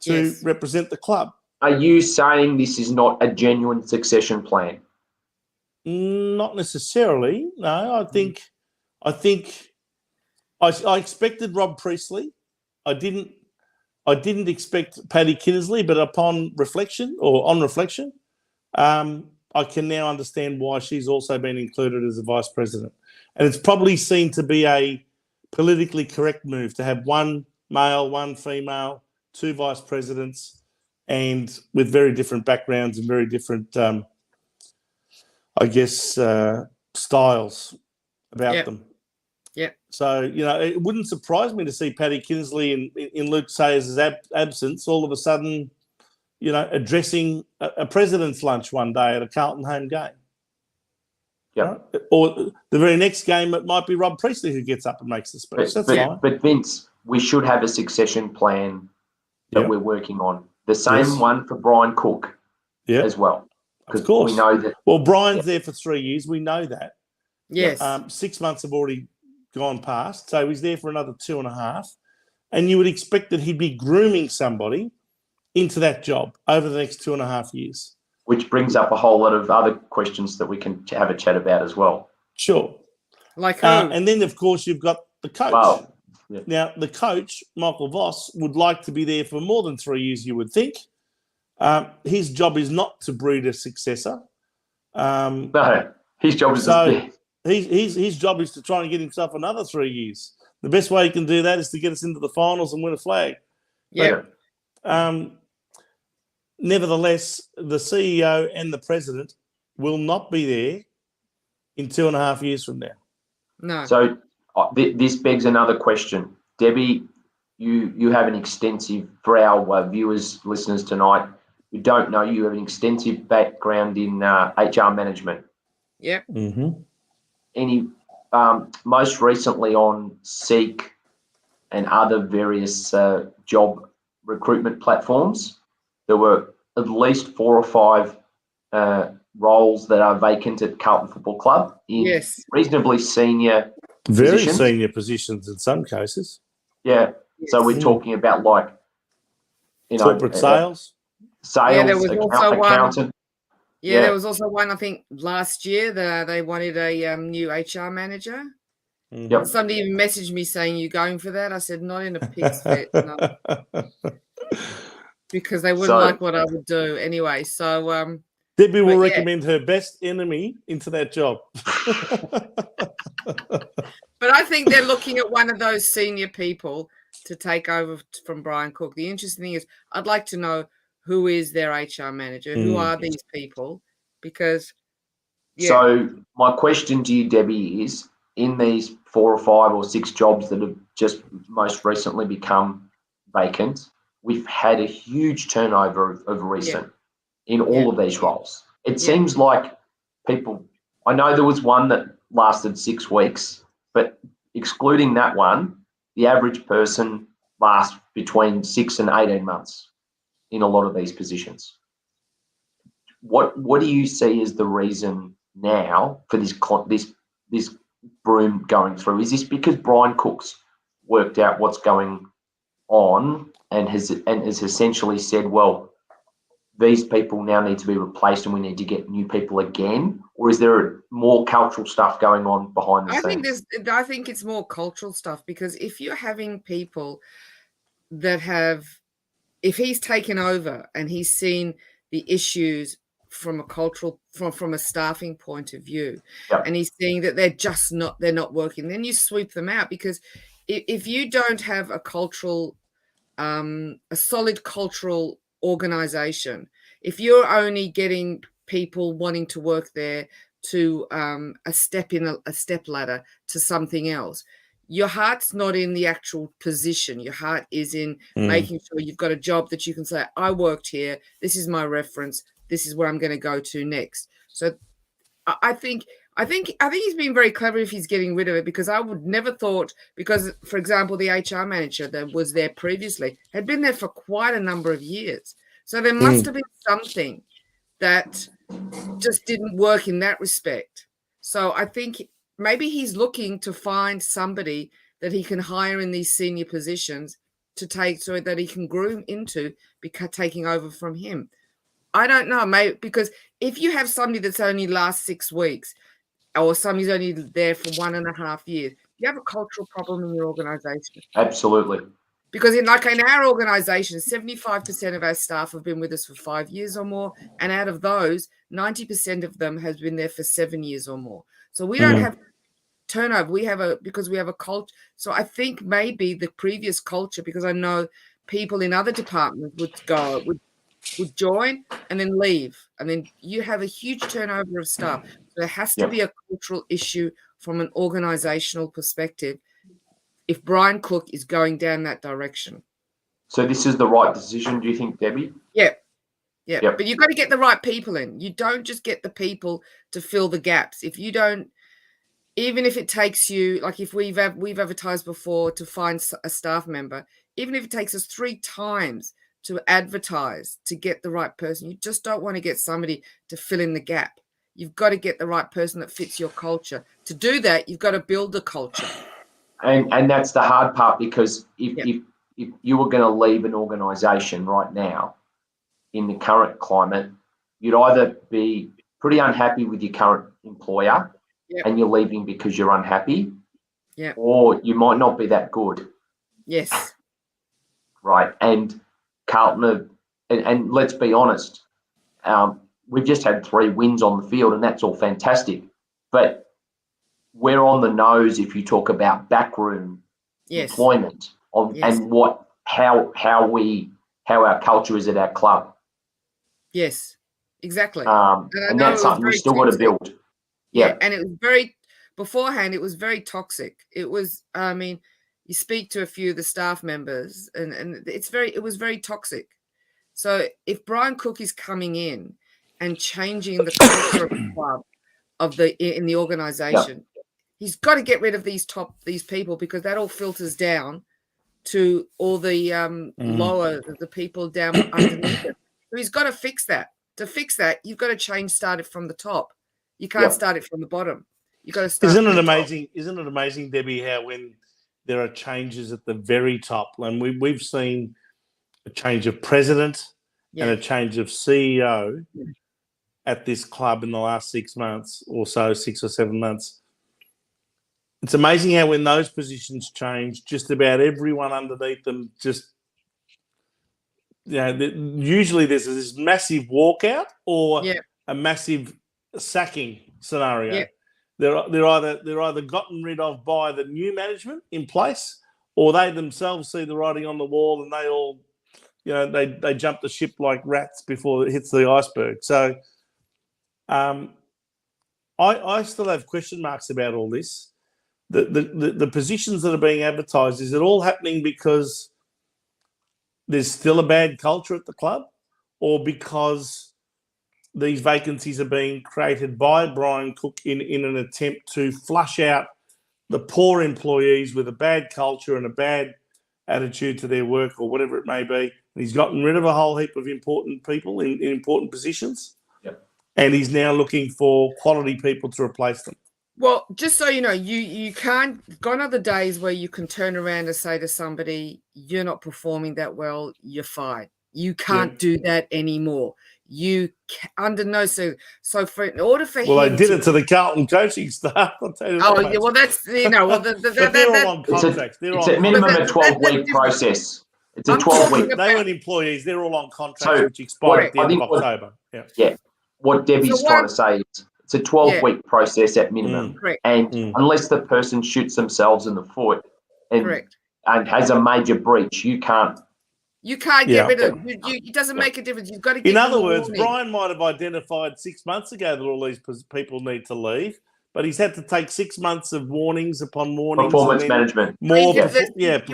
to represent the club. Are you saying this is not a genuine succession plan? Not necessarily. No, I think I expected Rob Priestley. I didn't expect Paddy Kinnersley, but on reflection, I can now understand why she's also been included as a vice president. And it's probably seen to be a politically correct move to have one male, one female, two vice presidents, and with very different backgrounds and very different, styles about them. Yeah. So, it wouldn't surprise me to see Paddy Kinnersley in Luke Sayers' absence all of a sudden, addressing a president's lunch one day at a Carlton home game. Yeah. Right? Or the very next game, it might be Rob Priestley who gets up and makes the speech. That's fine. But Vince, we should have a succession plan that we're working on. The same one for Brian Cook as well. Of course. We know that. Well, Brian's there for 3 years. We know that. Yes. 6 months have already gone past. So he's there for another 2.5. And you would expect that he'd be grooming somebody into that job over the next 2.5 years. Which brings up a whole lot of other questions that we can have a chat about as well. Sure. Like who? And then, of course, you've got the coach. Wow. Yeah. Now, the coach, Michael Voss, would like to be there for more than 3 years, you would think. His job is not to breed a successor. No, his job is his job is to try and get himself another 3 years. The best way he can do that is to get us into the finals and win a flag. Yeah. Nevertheless, the CEO and the president will not be there in 2.5 years from now. No. So this begs another question. Debbie, you have an extensive, for our viewers, listeners tonight, who don't know, you have an extensive background in HR management. Yep. Mm-hmm. Any, most recently on Seek and other various job recruitment platforms, there were at least 4 or 5 roles that are vacant at Carlton Football Club in reasonably senior positions. Senior positions in some cases. Yeah. Yes. So we're talking about corporate sales. Sales, there was accountant. There was also one, I think, last year that they wanted a new HR manager. Yep. Somebody even messaged me saying, "You going for that?" I said, "Not in a pig's fit." No. Because they wouldn't like what I would do anyway. So Debbie will recommend her best enemy into that job. But I think they're looking at one of those senior people to take over from Brian Cook. The interesting thing is I'd like to know who is their HR manager, who are these people, because So my question to you, Debbie, is in these 4 or 5 or 6 jobs that have just most recently become vacant, we've had a huge turnover of recent in all of these roles. It seems like people, I know there was one that lasted 6 weeks, but excluding that one, the average person lasts between 6 and 18 months in a lot of these positions. What do you see as the reason now for this broom going through? Is this because Brian Cook's worked out what's going on and has essentially said, well, these people now need to be replaced and we need to get new people again? Or is there more cultural stuff going on behind the scenes? I think it's more cultural stuff, because if you're having people that if he's taken over and he's seen the issues from a cultural, from a staffing point of view, and he's seeing that they're not working, then you sweep them out. Because if you don't have a cultural, a solid cultural organization, if you're only getting people wanting to work there to a step ladder to something else, your heart's not in the actual position. Your heart is in making sure you've got a job that you can say, I worked here, this is my reference, this is where I'm going to go to next. So I think he's been very clever if he's getting rid of it, because I would never thought, because, for example, the HR manager that was there previously had been there for quite a number of years. So there must have been something that just didn't work in that respect. So I think maybe he's looking to find somebody that he can hire in these senior positions to take, so that he can groom into taking over from him. I don't know, maybe, because if you have somebody that's only last 6 weeks, or somebody's only there for 1.5 years, you have a cultural problem in your organization. Absolutely. Because in our organization, 75% of our staff have been with us for 5 years or more. And out of those, 90% of them has been there for 7 years or more. So we don't have turnover. Because we have a culture. So I think maybe the previous culture, because I know people in other departments would join and then leave. And then you have a huge turnover of staff. So there has to be a cultural issue from an organizational perspective if Brian Cook is going down that direction. So this is the right decision, do you think, Debbie? Yeah. But you've got to get the right people in. You don't just get the people to fill the gaps. If you don't, even if it takes you, like if we've advertised before to find a staff member, even if it takes us 3 times to advertise to get the right person, you just don't want to get somebody to fill in the gap. You've got to get the right person that fits your culture. To do that, you've got to build the culture. And that's the hard part, because if you were going to leave an organisation right now in the current climate, you'd either be pretty unhappy with your current employer and you're leaving because you're unhappy, or you might not be that good. Yes. Right. And Carlton, and let's be honest, we've just had 3 wins on the field, and that's all fantastic. But we're on the nose if you talk about backroom employment and how our culture is at our club. Yes, exactly. And that's something we still got to build. Yeah, and it was beforehand, it was very toxic. It was, I mean, you speak to a few of the staff members and it was very toxic. So if Brian Cook is coming in and changing the culture of the club in the organization, he's got to get rid of these people, because that all filters down to all the the people down underneath it. So he's got to fix that. To fix that, you've got to start it from the top. You can't start it from the bottom. You got to start. Isn't it amazing, Debbie, how when there are changes at the very top, and we've seen a change of president and a change of CEO at this club in the last 6 months or so, 6 or 7 months. It's amazing how when those positions change, just about everyone underneath them usually there's this massive walkout or a massive sacking scenario. They're either gotten rid of by the new management in place, or they themselves see the writing on the wall and they all, they jump the ship like rats before it hits the iceberg. So I still have question marks about all this. The positions that are being advertised, is it all happening because there's still a bad culture at the club, or because these vacancies are being created by Brian Cook in an attempt to flush out the poor employees with a bad culture and a bad attitude to their work, or whatever it may be? And he's gotten rid of a whole heap of important people in important positions, and he's now looking for quality people to replace them. Well, just so you know, you can't. Gone are the days where you can turn around and say to somebody, "You're not performing that well. You're fired." You can't do that anymore. You under no so for in order for him. Well, they did it to the Carlton coaching staff. I'll tell you that. Well, that's they're all on contracts. It's a minimum of 12-week process. It's a 12-week. They weren't employees. They're all on contracts which expire at the end of October. What Debbie's trying to say is it's a 12-week process at minimum. And unless the person shoots themselves in the foot and has a major breach, you can't get rid of it. It doesn't make a difference. You've got to give In other words, warning. Brian might have identified 6 months ago that all these people need to leave, but he's had to take 6 months of warnings upon warnings. Performance management. Performance management.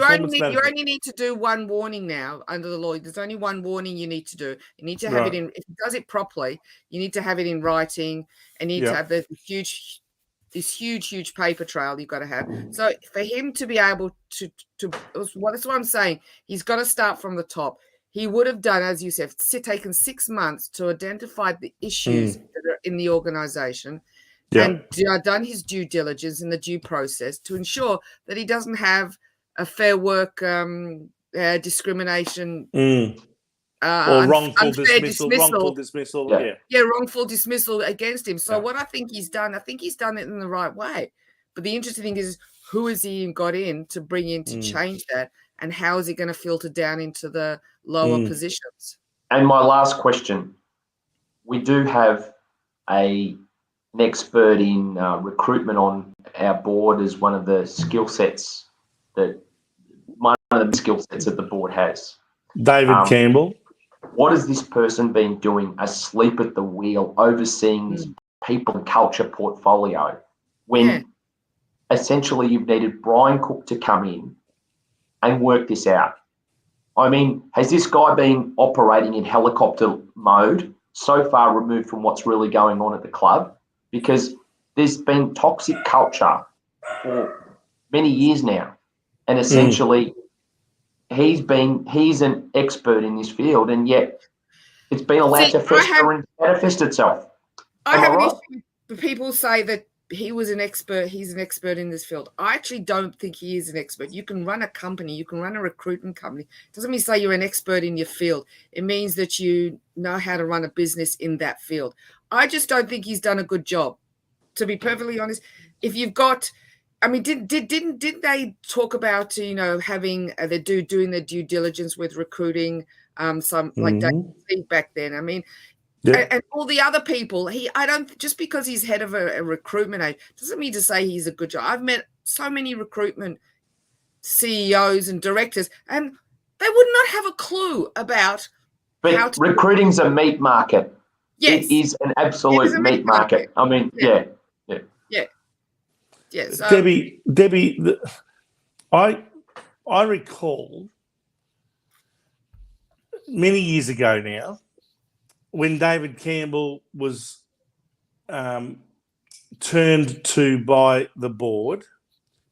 You only need to do one warning now under the law. There's only one warning you need to do. You need to have it in. If he does it properly, you need to have it in writing, and you need to have this huge paper trail you've got to have. So for him to be able to that's what I'm saying. He's got to start from the top. He would have done, as you said, taken 6 months to identify the issues that are in the organisation. And done his due diligence in the due process to ensure that he doesn't have a fair work discrimination or wrongful dismissal. Wrongful dismissal against him. So what I think he's done it in the right way. But the interesting thing is, who has he got in to bring in to change that, and how is he going to filter down into the lower positions? And my last question, we do have an expert in recruitment on our board as one of the skill sets that the board has. David Campbell. What has this person been doing asleep at the wheel, overseeing this people and culture portfolio when essentially you've needed Brian Cook to come in and work this out? I mean, has this guy been operating in helicopter mode, so far removed from what's really going on at the club? Because there's been toxic culture for many years now. And essentially, he's an expert in this field, and yet it's been allowed to fester and manifest itself. I have an issue when people say that he's an expert in this field. I actually don't think he is an expert. You can run a company, you can run a recruitment company. It doesn't mean say you're an expert in your field. It means that you know how to run a business in that field. I just don't think he's done a good job, to be perfectly honest. If you've got, I mean, didn't they talk about, you know, having doing their due diligence with recruiting some like Dave back then? I mean, and all the other people, I don't, just because he's head of a recruitment agency doesn't mean to say he's a good job. I've met so many recruitment CEOs and directors, and they would not have a clue about how to. Recruiting's a meat market. Yes. It is an absolute meat market. I mean, yeah. So, Debbie, I recall many years ago now, when David Campbell was turned to by the board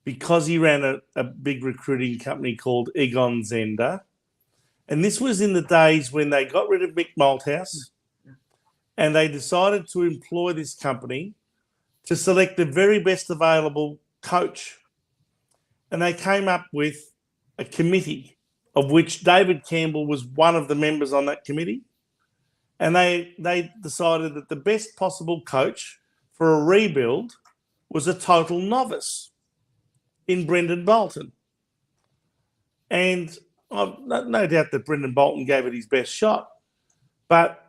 because he ran a big recruiting company called Egon Zender. And this was in the days when they got rid of Mick Malthouse and they decided to employ this company to select the very best available coach. And they came up with a committee of which David Campbell was one of the members on that committee. And they decided that the best possible coach for a rebuild was a total novice in Brendan Bolton. And I've no doubt that Brendan Bolton gave it his best shot. But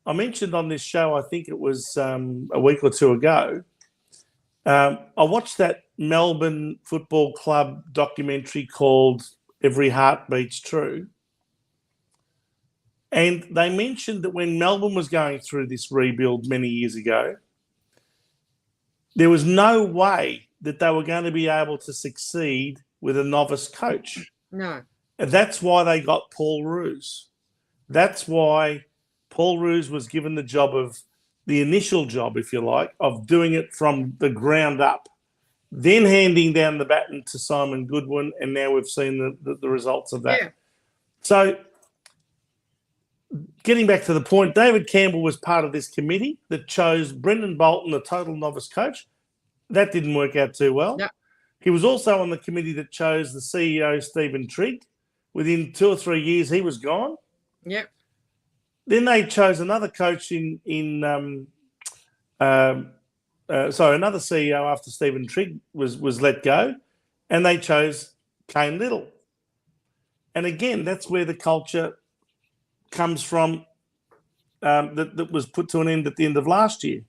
I mentioned on this show, I think it was a week or two ago, I watched that Melbourne Football Club documentary called Every Heart Beats True. And they mentioned that when Melbourne was going through this rebuild many years ago, there was no way that they were going to be able to succeed with a novice coach. No. And that's why they got Paul Roos. That's why Paul Roos was given the initial job, if you like, of doing it from the ground up, then handing down the baton to Simon Goodwin, and now we've seen the results of that. Yeah. So getting back to the point, David Campbell was part of this committee that chose Brendan Bolton, the total novice coach. That didn't work out too well. No. He was also on the committee that chose the CEO, Stephen Trigg. Within 2 or 3 years, he was gone. Yep. Then they chose another coach another CEO after Stephen Trigg was let go, and they chose Kane Little. And again, that's where the culture comes from that was put to an end at the end of last year.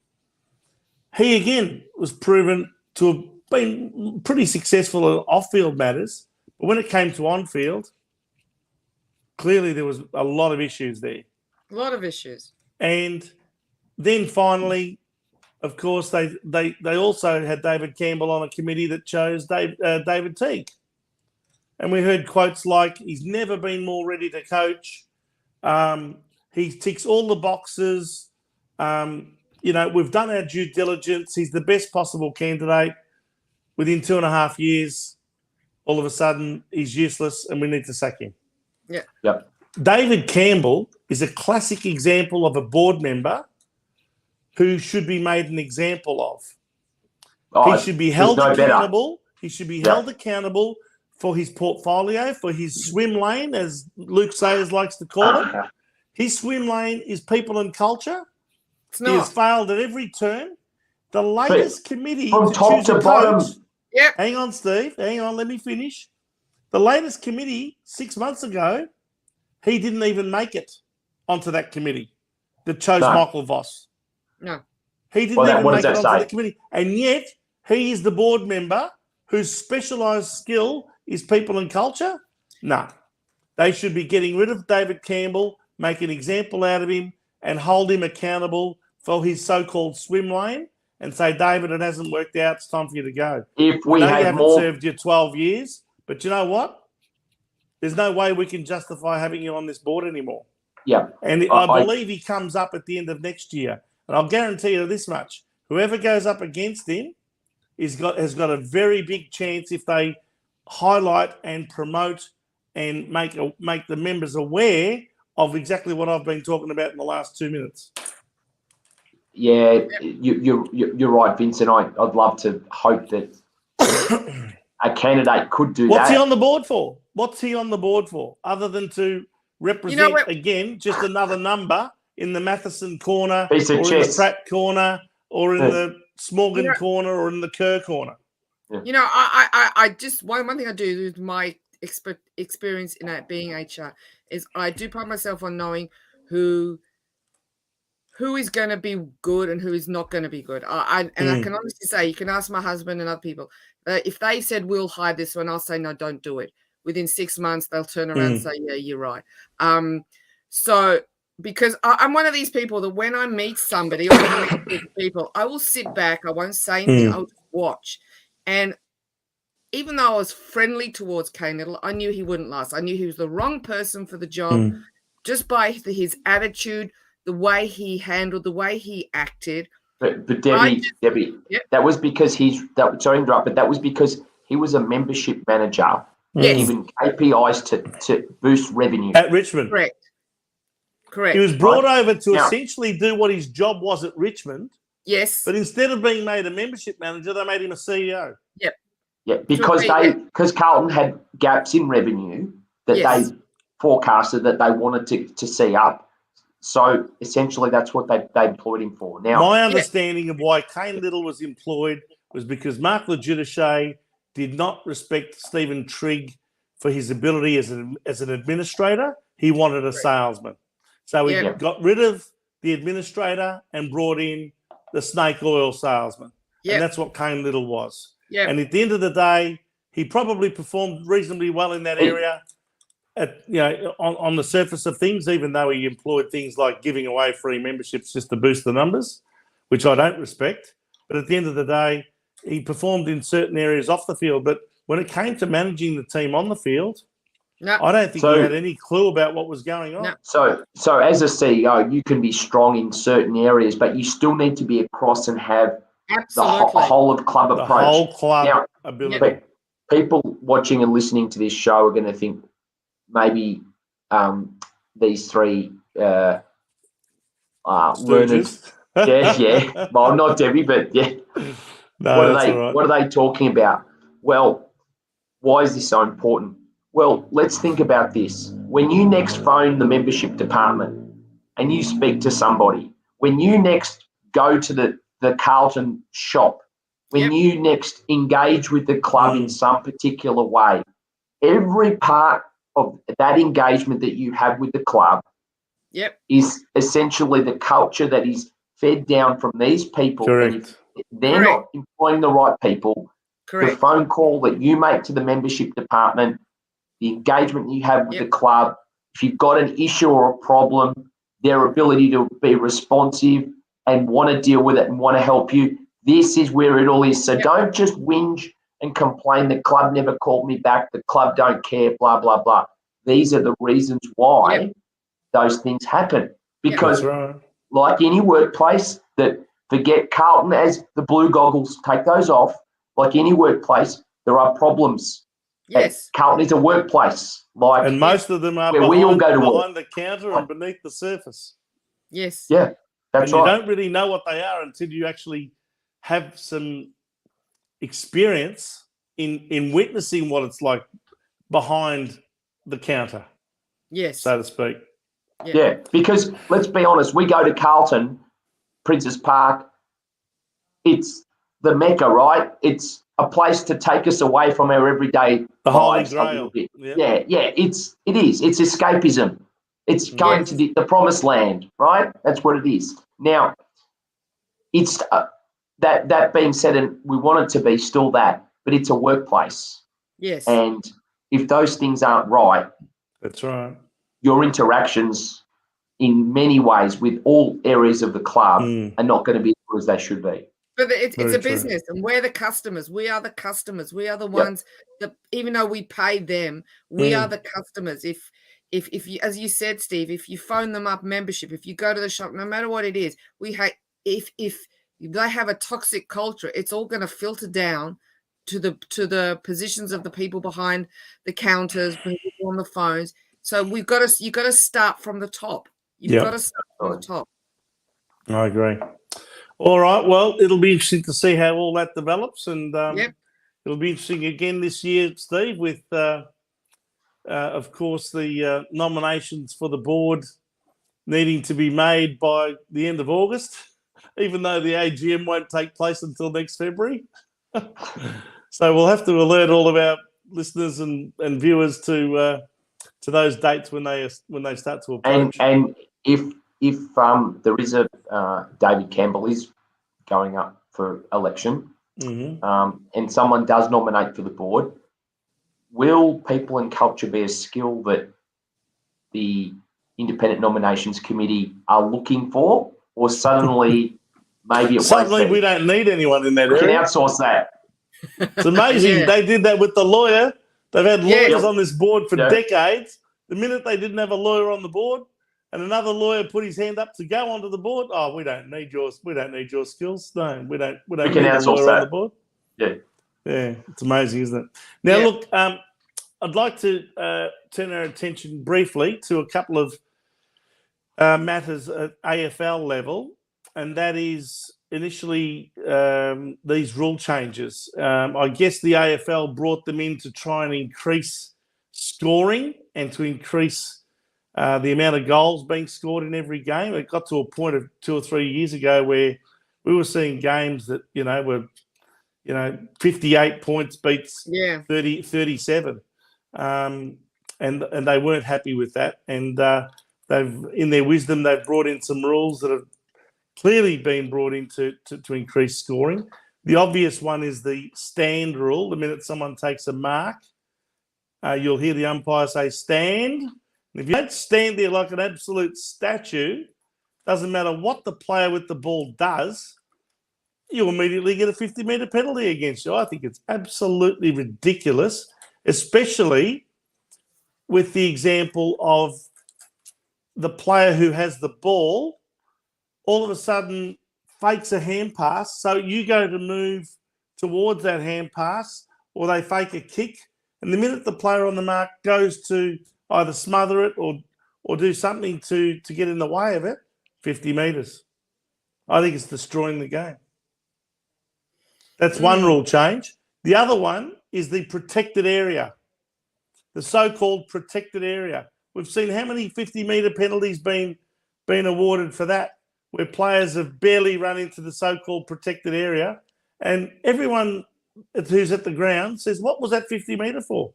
He, again, was proven to have been pretty successful in off-field matters, but when it came to on-field, clearly there was a lot of issues there. A lot of issues. And then finally, of course, they also had David Campbell on a committee that chose David Teague. And we heard quotes like, he's never been more ready to coach. He ticks all the boxes. We've done our due diligence. He's the best possible candidate. Within 2.5 years, all of a sudden, he's useless and we need to sack him. Yeah. Yep. David Campbell is a classic example of a board member who should be made an example of. He should be held accountable. He should be held accountable for his portfolio, for his swim lane, as Luke Sayers likes to call it. His swim lane is people and culture. He has failed at every turn. The latest committee from top to bottom, Yep. Hang on, Steve. Hang on. Let me finish. The latest committee 6 months ago, he didn't even make it onto that committee that chose Michael Voss. No. He didn't even what make does it that onto say? the committee. And yet, he is the board member whose specialised skill is people and culture? No. They should be getting rid of David Campbell, make an example out of him, and hold him accountable for his so-called swim lane and say, David, it hasn't worked out. It's time for you to go. If we I know had you haven't more, served you 12 years, but you know what? There's no way we can justify having you on this board anymore. yeah, And I believe he comes up at the end of next year. And I'll guarantee you this much. Whoever goes up against him has got a very big chance if they highlight and promote and make the members aware of exactly what I've been talking about in the last 2 minutes. yeah, you're right, Vincent. I'd love to hope that a candidate could do What's that. he on the board for? What's he on the board for? Other than to represent, again, just another number in the Matheson corner or in the Pratt corner or in the Smorgon corner or in the Kerr corner. You know, I just one thing I do with my experience in being HR is I do pride myself on knowing who is going to be good and who is not going to be good. I can honestly say, you can ask my husband and other people, if they said we'll hire this one, I'll say no, don't do it. Within 6 months, they'll turn around and say, yeah, you're right. So because I'm one of these people that when I meet somebody or when I meet people, I will sit back, I won't say anything, I'll just watch. And even though I was friendly towards Kane Little, I knew he wouldn't last. I knew he was the wrong person for the job just by his attitude, the way he handled, the way he acted. But Debbie, that was because sorry to interrupt, but that was because he was a membership manager given KPIs to boost revenue. At Richmond. Correct. He was brought over to essentially do what his job was at Richmond. Yes. But instead of being made a membership manager, they made him a CEO. Yep. Yeah, because Carlton had gaps in revenue that they forecasted that they wanted to see up. So essentially, that's what they employed him for. Now, my understanding of why Kane Little was employed was because Mark Legiudice did not respect Stephen Trigg for his ability as an administrator. He wanted a salesman, so he got rid of the administrator and brought in the snake oil salesman, and that's what Kane Little was. Yep. And at the end of the day, he probably performed reasonably well in that area. On the surface of things, even though he employed things like giving away free memberships just to boost the numbers, which I don't respect. But at the end of the day, he performed in certain areas off the field. But when it came to managing the team on the field, I don't think he had any clue about what was going on. So as a CEO, you can be strong in certain areas, but you still need to be across and have the whole of club approach. The whole club ability. People watching and listening to this show are going to think, maybe these three learned, well, not Debbie, but No, what are they talking about? Well, why is this so important? Well, let's think about this. When you next phone the membership department and you speak to somebody, when you next go to the Carlton shop, when you next engage with the club in some particular way, every part of that engagement that you have with the club is essentially the culture that is fed down from these people. Correct. And if they're not employing the right people, the phone call that you make to the membership department, the engagement you have with the club, if you've got an issue or a problem, their ability to be responsive and want to deal with it and want to help you, this is where it all is. So don't just whinge and complain, the club never called me back, the club don't care, blah, blah, blah. These are the reasons why those things happen. Because like any workplace, that forget Carlton as the blue goggles, take those off. Like any workplace, there are problems. Yes. Carlton is a workplace. And most of them are where we all go to behind the counter and beneath the surface. Yes. Yeah, that's and you don't really know what they are until you actually have some experience in witnessing what it's like behind the counter, so to speak. Yeah, because let's be honest, we go to Carlton, Princess Park, it's the Mecca, right? It's a place to take us away from our everyday The Holy lives a Grail. little bit. Yep. Yeah, it is. It's escapism. It's going to the promised land, right? That's what it is. Now, it's that being said, and we want it to be still that, but it's a workplace. Yes. And if those things aren't right, that's right. Your interactions in many ways with all areas of the club are not going to be as good as they should be. But it's a business, and we're the customers. We are the customers. We are the ones that, even though we pay them, we are the customers. If you, as you said, Steve, if you phone them up membership, if you go to the shop, no matter what it is, we hate if they have a toxic culture, it's all going to filter down to the positions of the people behind the counters, people on the phones. So you got to start from the top. You've got to start from the top. I agree. All right. Well, it'll be interesting to see how all that develops, and it'll be interesting again this year, Steve, with of course the nominations for the board needing to be made by the end of August, even though the AGM won't take place until next February. So we'll have to alert all of our listeners and viewers to those dates when they start to approach. And if there is a David Campbell is going up for election, and someone does nominate for the board, will people and culture be a skill that the independent nominations committee are looking for, or suddenly maybe it suddenly we don't need anyone in that area? We can outsource that. It's amazing. They did that with the lawyer. They've had lawyers on this board for decades. The minute they didn't have a lawyer on the board, and another lawyer put his hand up to go onto the board, we don't need your skills. No, we don't need a lawyer on the board. Yeah, it's amazing, isn't it? Now, look, I'd like to turn our attention briefly to a couple of matters at AFL level, and that is initially these rule changes. I guess the AFL brought them in to try and increase scoring and to increase the amount of goals being scored in every game. It got to a point of 2 or 3 years ago where we were seeing games that, were, 58 points beats 37. And they weren't happy with that. And they've, in their wisdom, they've brought in some rules that have clearly been brought in to increase scoring. The obvious one is the stand rule. The minute someone takes a mark, you'll hear the umpire say, stand. And if you don't stand there like an absolute statue, doesn't matter what the player with the ball does, you immediately get a 50-metre penalty against you. I think it's absolutely ridiculous, especially with the example of the player who has the ball all of a sudden fakes a hand pass. So you go to move towards that hand pass, or they fake a kick. And the minute the player on the mark goes to either smother it or do something to get in the way of it, 50 metres. I think it's destroying the game. That's one rule change. The other one is the protected area, the so-called protected area. We've seen how many 50-metre penalties been awarded for that, where players have barely run into the so-called protected area, and everyone who's at the ground says, what was that 50-metre for?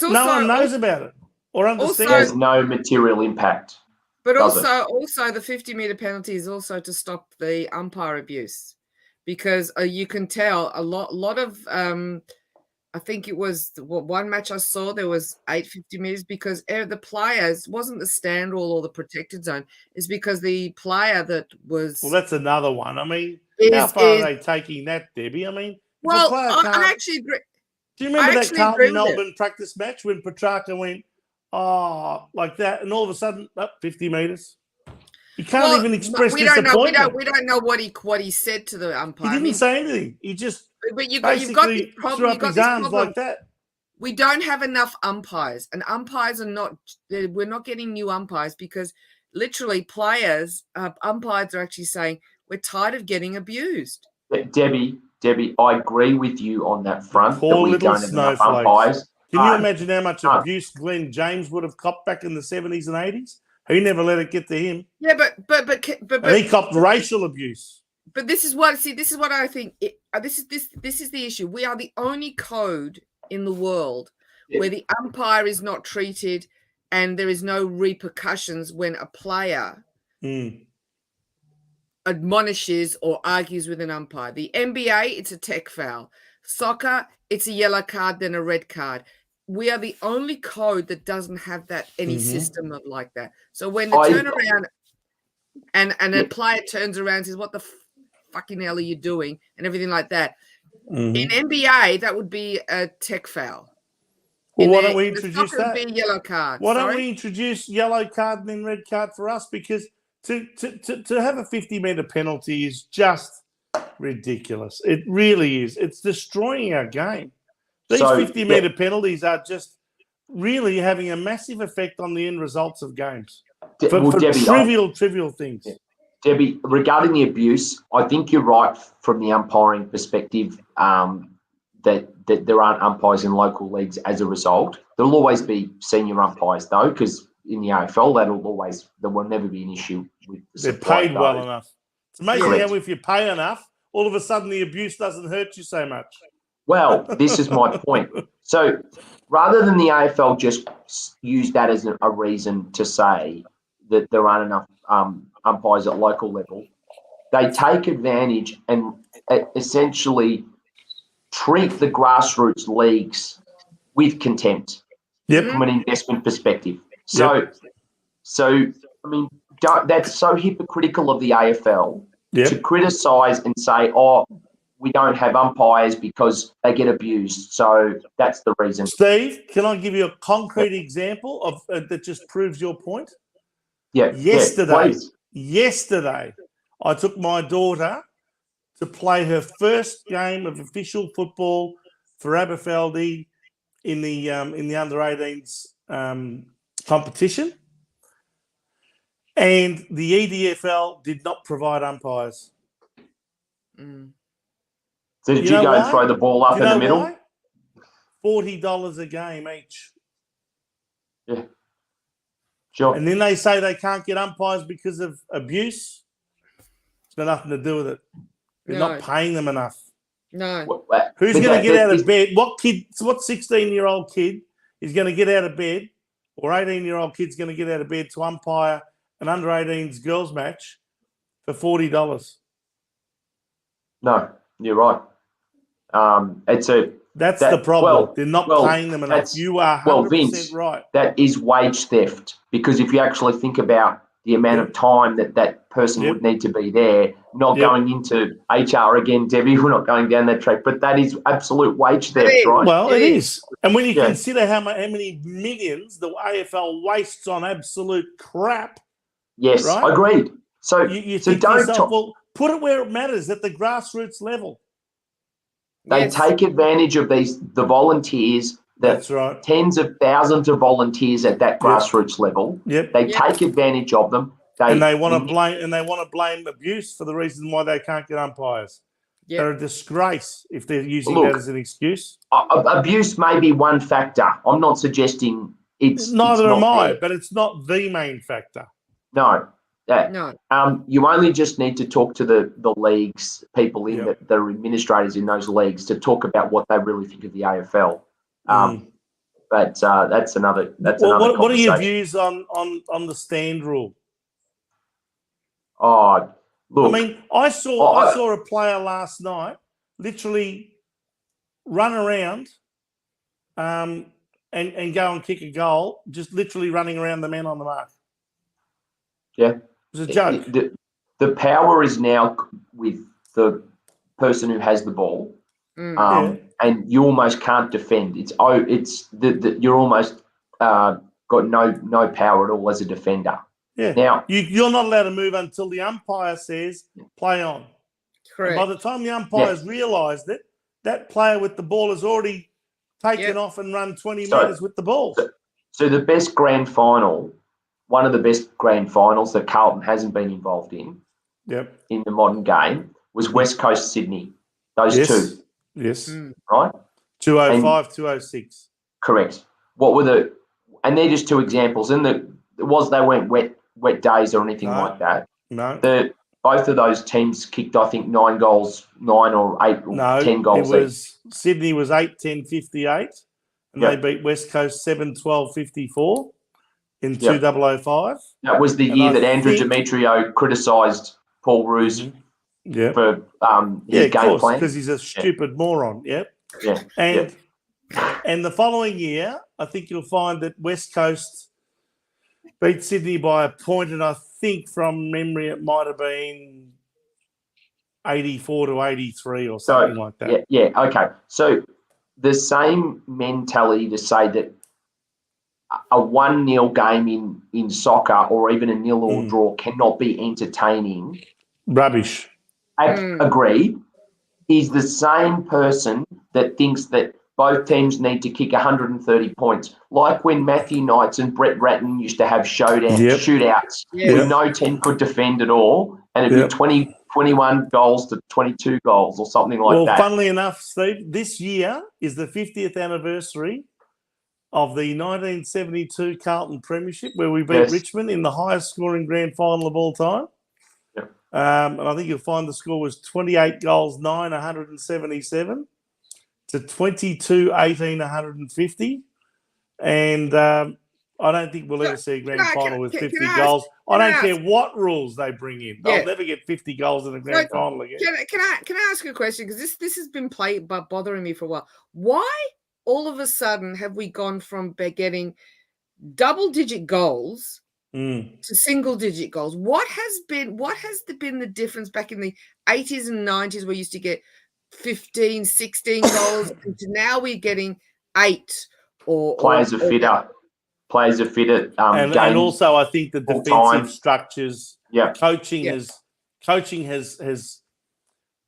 No one knows about it or understands. There's no material impact. But also the 50-metre penalty is also to stop the umpire abuse, because you can tell a lot of I think it was one match I saw, there was 8 50 metres because the players, wasn't the stand rule or the protected zone, it's because the player that was... Well, that's another one. I mean, how far are they taking that, Debbie? I mean... Well, I actually agree. Do you remember that Carlton-Melbourne practice match when Petrarca went, like that, and all of a sudden, 50 metres? You can't even express disappointment. We don't know what he said to the umpire. He didn't say anything. He just you've got this problem. Threw up his arms like that. We don't have enough umpires, and umpires are not. We're not getting new umpires because literally players, umpires are actually saying we're tired of getting abused. Debbie, I agree with you on that front. Poor that we little don't have enough umpires. Can you imagine how much abuse Glenn James would have copped back in the 70s and 80s? He never let it get to him. Yeah, but and he copped racial abuse. But this is what I think. This is the issue. We are the only code in the world where the umpire is not treated, and there is no repercussions when a player admonishes or argues with an umpire. The NBA, it's a tech foul. Soccer, it's a yellow card, then a red card. We are the only code that doesn't have that any system of like that. So when the turnaround and a player turns around and says, "What the fucking hell are you doing?" and everything like that. In NBA, that would be a tech foul. Well, why don't we introduce that? Would be a yellow card. Why don't we introduce yellow card and then red card for us? Because to have a 50-metre penalty is just ridiculous. It really is. It's destroying our game. These 50-metre penalties are just really having a massive effect on the end results of games for Debbie, trivial things. Yeah. Debbie, regarding the abuse, I think you're right from the umpiring perspective that there aren't umpires in local leagues as a result. There'll always be senior umpires, though, because in the AFL, there will never be an issue with the They're paid well enough. It's amazing how if you pay enough, all of a sudden the abuse doesn't hurt you so much. Well, this is my point. So rather than the AFL just use that as a reason to say that there aren't enough umpires at local level, they take advantage and essentially treat the grassroots leagues with contempt from an investment perspective. So I mean, that's so hypocritical of the AFL to criticise and say, "Oh, we don't have umpires because they get abused." So that's the reason. Steve, can I give you a concrete example of that just proves your point? Yeah. Yesterday, I took my daughter to play her first game of official football for Aberfeldy in the under-18s competition, and the EDFL did not provide umpires. So did you go and throw the ball up in the middle? Why? $40 a game each. Yeah. Sure. And then they say they can't get umpires because of abuse. It's got nothing to do with it. They're not paying them enough. No. Who's going to get out of bed? What 16-year-old kid is going to get out of bed, or 18-year-old kid's going to get out of bed to umpire an under-18s girls match for $40? No, you're right. That's the problem. They're not paying them enough. You are 100% Vince, right. That is wage theft, because if you actually think about the amount of time that person would need to be there, not going into HR again, Debbie, we're not going down that track, but that is absolute wage theft, right? Well, it is. And when you consider how many millions the AFL wastes on absolute crap. Yes, right? Agreed. So you think to yourself, well, put it where it matters, at the grassroots level. They take advantage of the volunteers, that's right, tens of thousands of volunteers at that grassroots level. Yep. They take advantage of them. They want to blame abuse for the reason why they can't get umpires. Yep. They're a disgrace if they're using that as an excuse. Abuse may be one factor. I'm not suggesting it's neither am I, there. but it's not the main factor. No. You only just need to talk to the leagues, people in the administrators in those leagues, to talk about what they really think of the AFL. But that's another. What are your views on the stand rule? Oh, look. I mean, I saw a player last night literally run around, and go and kick a goal, just literally running around the men on the mark. Yeah. It was a joke. The power is now with the person who has the ball, and you almost can't defend. You're almost got no power at all as a defender. Yeah. Now you're not allowed to move until the umpire says play on. Correct. And by the time the umpires realised it, that player with the ball has already taken off and run 20 metres with the ball. So the best grand final. One of the best grand finals that Carlton hasn't been involved in in the modern game was West Coast Sydney. Those two. Yes. Right? 205, 206. Correct. What were and they're just two examples. And they weren't wet days or anything like that. No. both of those teams kicked, I think, 9 goals, 9 or 8 or 10 goals. It was Sydney was 8-10-58, and they beat West Coast 7-12-54 in 2005. That was the year that Andrew Demetrio criticised Paul Roos for his game plan. Because he's a stupid moron. Yep. Yeah. And the following year, I think you'll find that West Coast beat Sydney by a point, and I think from memory it might have been 84-83 or something like that. Yeah, okay. So the same mentality to say that a 1-0 game in soccer or even a 0-0 draw cannot be entertaining. Rubbish. Agreed. Is the same person that thinks that both teams need to kick 130 points, like when Matthew Knights and Brett Ratton used to have shootouts where no team could defend at all, and it'd be 21 goals to 22 goals or something like that. Well, funnily enough, Steve, this year is the 50th anniversary of the 1972 Carlton Premiership, where we beat Richmond in the highest scoring grand final of all time. And I think you'll find the score was 28 goals, 9, 177 to 22, 18, 150. And I don't think we'll ever see a grand final with 50 goals. I don't care what rules they bring in. They'll never get 50 goals in a grand final again. Can I ask you a question? Because this has been bothering me for a while. Why all of a sudden have we gone from getting double-digit goals to single-digit goals? What has been the difference back in the 80s and 90s where we used to get 15, 16 goals, and now we're getting 8 players are fitter. Players are fitter. And also, I think the defensive structures, coaching has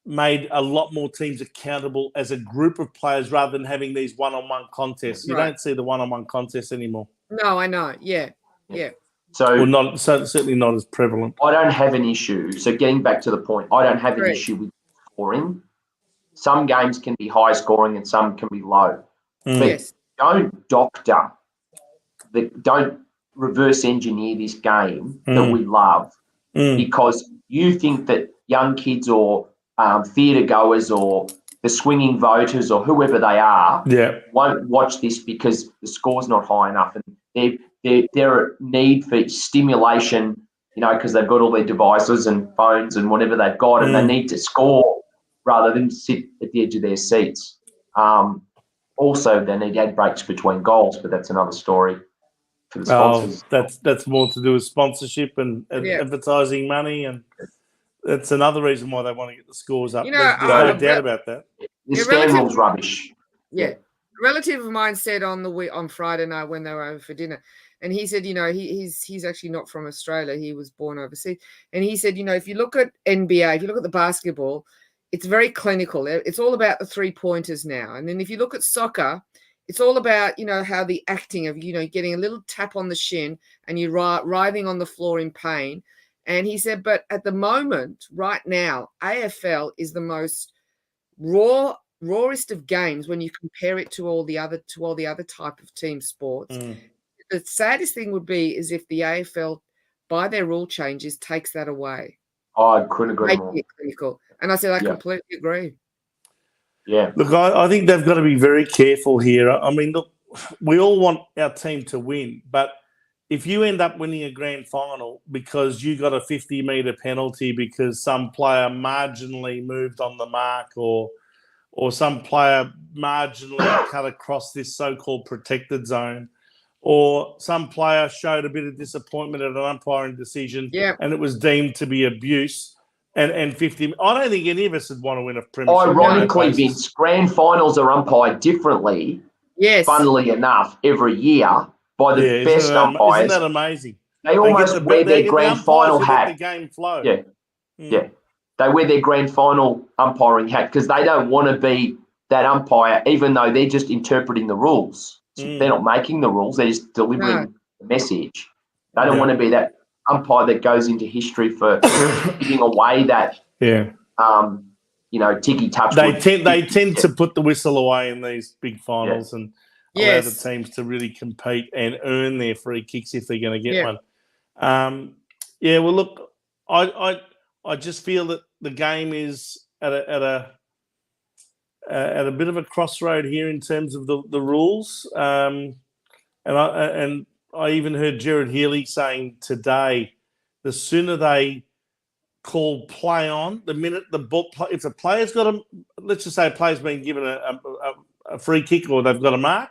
made a lot more teams accountable as a group of players rather than having these one-on-one contests. You don't see the one-on-one contests anymore. No, I know. Yeah. So, certainly not as prevalent. I don't have an issue. So getting back to the point, I don't have an issue with scoring. Some games can be high scoring and some can be low. But don't reverse engineer this game that we love because you think that young kids or theatre goers or the swinging voters or whoever they are won't watch this because the score's not high enough, and their need for stimulation, because they've got all their devices and phones and whatever they've got, and they need to score rather than sit at the edge of their seats. Also, they need ad breaks between goals, but that's another story for the sponsors. That's more to do with sponsorship and advertising money, and that's another reason why they want to get the scores up. There's no doubt about that. The stand rule's rubbish. Yeah. A relative of mine said on Friday night when they were over for dinner, and he said, he's actually not from Australia. He was born overseas. And he said, if you look at NBA, if you look at the basketball, it's very clinical. It's all about the 3-pointers now. And then if you look at soccer, it's all about, how the acting of, getting a little tap on the shin and you're writhing on the floor in pain. And he said, but at the moment, right now, AFL is the most rawest of games when you compare it to all the other type of team sports. The saddest thing would be is if the AFL, by their rule changes, takes that away. I couldn't agree more. Make it clinical. And I said, I completely agree. Yeah. Look, I think they've got to be very careful here. I mean, look, we all want our team to win, but if you end up winning a grand final because you got a 50-metre penalty because some player marginally moved on the mark or some player marginally cut across this so-called protected zone, or some player showed a bit of disappointment at an umpiring decision and it was deemed to be abuse, and 50... I don't think any of us would want to win a premiership. Ironically, Vince, grand finals are umpired differently, funnily enough, every year by the best umpires. Isn't that amazing? They almost wear their grand final hat. The game flow. Yeah. They wear their grand final umpiring hat because they don't want to be that umpire, even though they're just interpreting the rules. They're not making the rules. They're just delivering the message. They don't want to be that umpire that goes into history for giving away that, ticky touch. They tend to put the whistle away in these big finals and allow the teams to really compete and earn their free kicks if they're going to get one. Well, look, I just feel that the game is at a bit of a crossroad here in terms of the rules. And I even heard Gerard Healy saying today, the sooner they call play on, the minute the ball, if a player's got let's just say a player's been given a free kick or they've got a mark,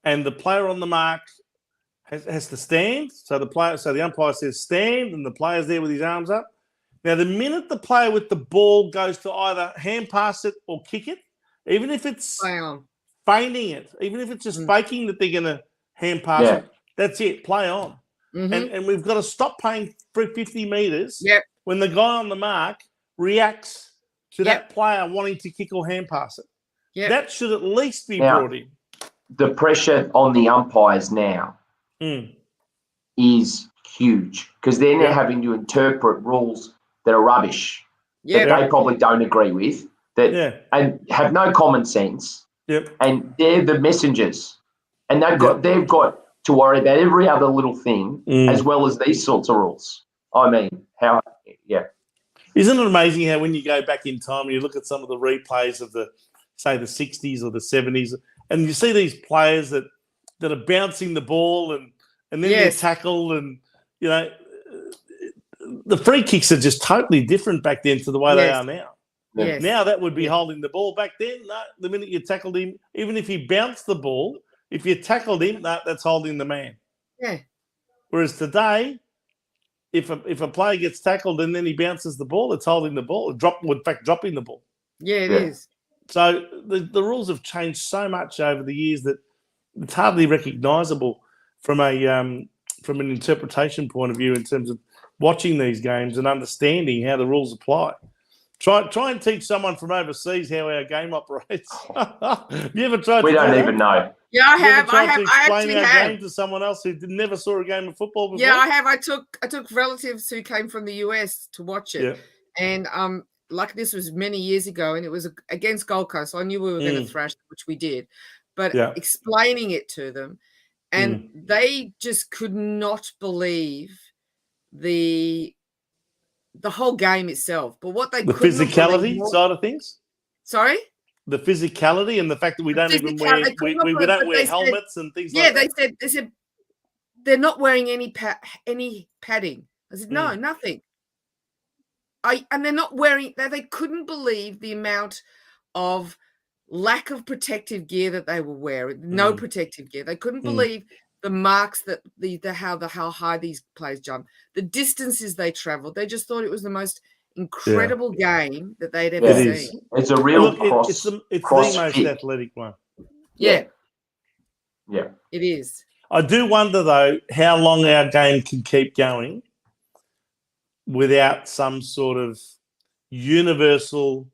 and the player on the mark has to stand. So the umpire says stand, and the player's there with his arms up. Now, the minute the player with the ball goes to either hand pass it or kick it, even if it's feigning it, even if it's just faking that they're going to hand pass it, that's it, play on. Mm-hmm. And we've got to stop playing for 50 metres when the guy on the mark reacts to that player wanting to kick or hand pass it. Yep. That should at least be brought in. The pressure on the umpires now is huge because they're now having to interpret rules that are rubbish, that they probably don't agree with, and have no common sense. Yep. And they're the messengers, and they've got to worry about every other little thing as well as these sorts of rules. I mean, Isn't it amazing how when you go back in time and you look at some of the replays of the 60s or the 70s, and you see these players that are bouncing the ball and then they're tackled, and the free kicks are just totally different back then to the way they are now. Yes. Now that would be holding the ball. Back then, no, the minute you tackled him, even if he bounced the ball, if you tackled him, that's holding the man. Yeah. Whereas today, if a player gets tackled and then he bounces the ball, it's holding the ball. In fact, dropping the ball. Yeah, it is. So the rules have changed so much over the years that it's hardly recognisable from an interpretation point of view in terms of watching these games and understanding how the rules apply. Try and teach someone from overseas how our game operates. You ever tried? We don't even know. Yeah, I have. I actually have. Game to someone else who never saw a game of football before. Yeah, I have. I took relatives who came from the US to watch it, and like this was many years ago, and it was against Gold Coast. So I knew we were going to thrash, which we did. But explaining it to them, and they just could not believe the whole game itself. But what the physicality side of things. Sorry. The physicality and the fact that we don't even wear helmets and things like that. Yeah, they said they're not wearing any padding. I said no, nothing. And they're not wearing. They couldn't believe the amount of lack of protective gear that they were wearing. No protective gear. They couldn't believe the marks that how high these players jump, the distances they traveled. They just thought it was the most incredible game that they'd ever seen. It's a real it's the most athletic one. Yeah. Yeah. It is. I do wonder though how long our game can keep going without some sort of universal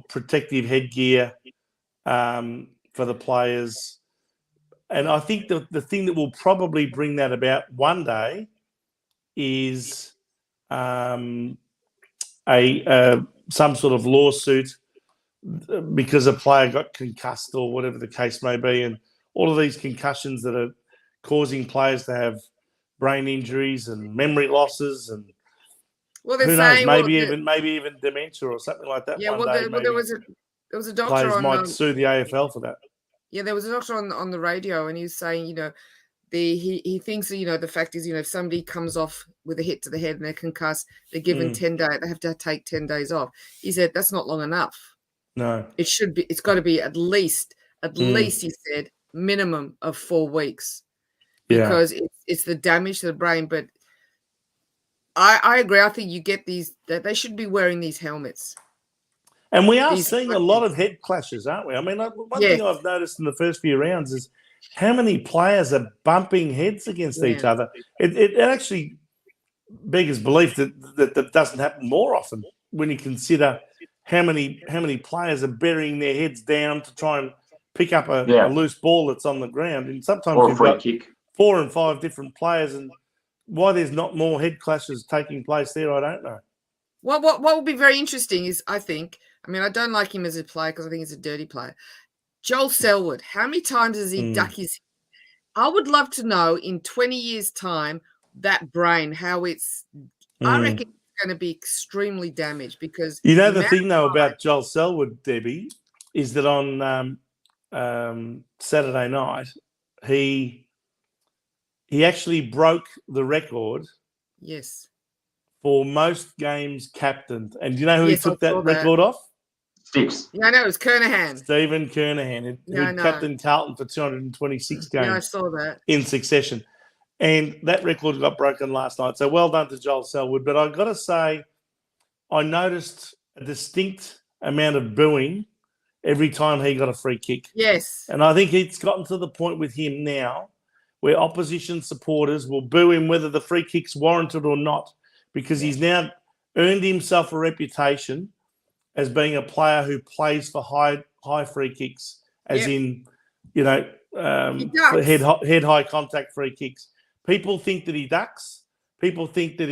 protective headgear for the players. And I think the thing that will probably bring that about one day is some sort of lawsuit because a player got concussed or whatever the case may be, and all of these concussions that are causing players to have brain injuries and memory losses and who knows, maybe even dementia or something like that. Yeah, there was a doctor players might sue the AFL for that. Yeah, there was a doctor on the radio, and he was saying, he thinks that, the fact is, if somebody comes off with a hit to the head and they're concussed, they're given 10 days. They have to take 10 days off. He said that's not long enough. No, it should be. It's got to be at least he said minimum of 4 weeks, because it's the damage to the brain. But I agree. I think you get that they should be wearing these helmets. And we are seeing a lot of head clashes, aren't we? I mean, one thing I've noticed in the first few rounds is how many players are bumping heads against each other. It actually beggars belief that doesn't happen more often when you consider how many players are burying their heads down to try and pick up a loose ball that's on the ground. And sometimes you've got kick. 4 and 5 different players, and why there's not more head clashes taking place there, I don't know. Well, what would be very interesting is, I don't like him as a player because I think he's a dirty player. Joel Selwood, how many times has he ducked his head? I would love to know in 20 years' time that brain, how it's I reckon he's going to be extremely damaged because You know, the thing though about Joel Selwood, Debbie, is that on Saturday night he actually broke the record. Yes. For most games captained. And do you know who he Yes, took I that saw record off? 6. Yeah, I know, it was Kernahan. Stephen Kernahan, who captained Carlton for 226 games Yeah, I saw that. in succession. And that record got broken last night. So well done to Joel Selwood. But I've got to say, I noticed a distinct amount of booing every time he got a free kick. Yes. And I think it's gotten to the point with him now where opposition supporters will boo him whether the free kick's warranted or not, because he's now earned himself a reputation as being a player who plays for high free kicks, as in, you know, head high contact free kicks. People think that he ducks. People think that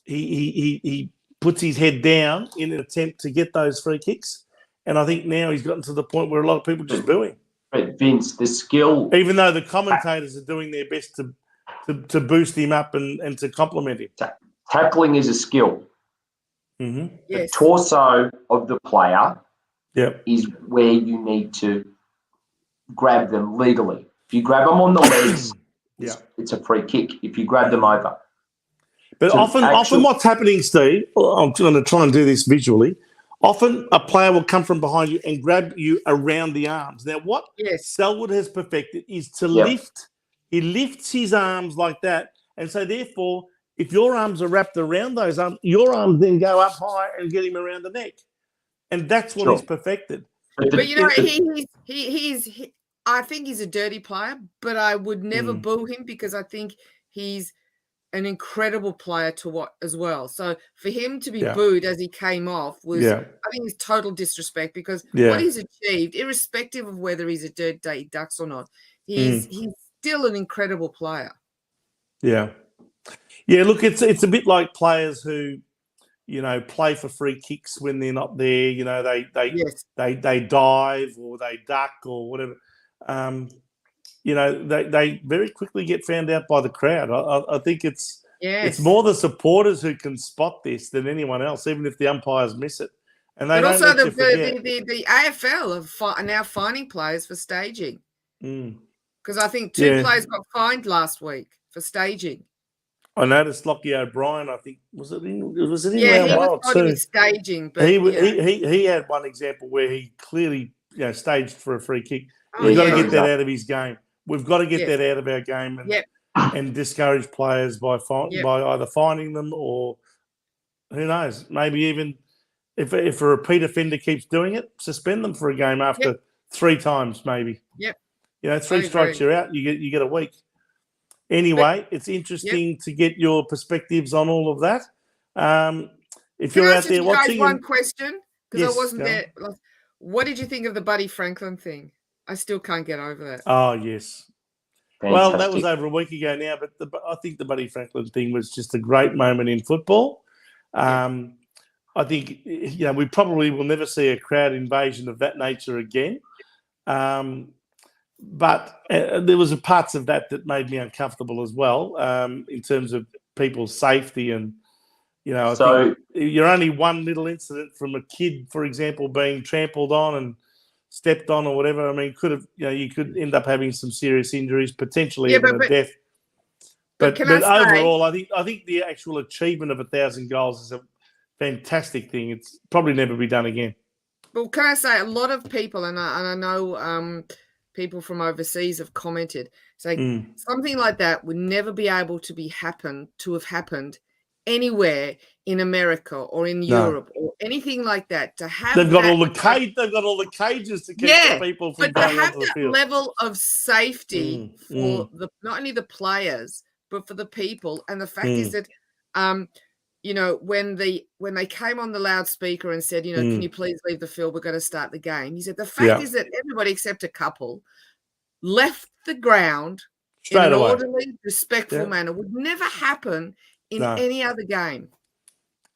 he puts his head down in an attempt to get those free kicks. And I think now he's gotten to the point where a lot of people just boo him. But Vince, the skill, even though the commentators are doing their best to boost him up and to compliment him. Tackling is a skill. Mm-hmm. Yes. The torso of the player is where you need to grab them legally. If you grab them on the legs, it's a free kick. If you grab them over. But often what's happening, Steve, I'm going to try and do this visually. Often a player will come from behind you and grab you around the arms. Now, what Selwood has perfected is to lift. He lifts his arms like that. And so, therefore, if your arms are wrapped around those arms, your arms then go up high and get him around the neck. And that's what he's perfected. But, you know, I think he's a dirty player, but I would never boo him because I think he's an incredible player to watch as well. So for him to be booed as he came off was, I think, it's total disrespect because what he's achieved, irrespective of whether he's a dirty ducks or not, he's still an incredible player. Yeah. Yeah, look, it's a bit like players who, you know, play for free kicks when they're not there. You know, they dive or they duck or whatever. You know, they very quickly get found out by the crowd. I think it's more the supporters who can spot this than anyone else, even if the umpires miss it. And they also the AFL are now fining players for staging. Because I think two players got fined last week for staging. I noticed Lockie O'Brien. I think was it in round 1 or 2? He was staging, but he had one example where he clearly staged for a free kick. We've got to get that out of his game. We've got to get that out of our game and discourage players by either fining them or who knows, maybe even if a repeat offender keeps doing it, suspend them for a game after 3 times maybe. Yep. You know, 3 strikes you're out. You get a week. Anyway, it's interesting to get your perspectives on all of that. If you're out there watching, one question because I wasn't there. What did you think of the Buddy Franklin thing? I still can't get over that. Oh, yes. Fantastic. Well, that was over a week ago now, but I think the Buddy Franklin thing was just a great moment in football. I think, we probably will never see a crowd invasion of that nature again. But there was parts of that made me uncomfortable as well in terms of people's safety. And, I think you're only one little incident from a kid, for example, being trampled on and stepped on or whatever. I mean, you could end up having some serious injuries, potentially even a death. But overall, I think the actual achievement of 1,000 goals is a fantastic thing. It's probably never be done again. Well, can I say a lot of people, and I know people from overseas have commented, saying something like that would never be able to have happened anywhere in America or in Europe or anything like that. To have they've got all the cages to keep the people from going onto the field. But to have that level of safety for not only the players but for the people, and the fact is that when they came on the loudspeaker and said, can you please leave the field? We're going to start the game. He said the fact is that everybody except a couple left the ground in an orderly, respectful manner. Would never happen in any other game.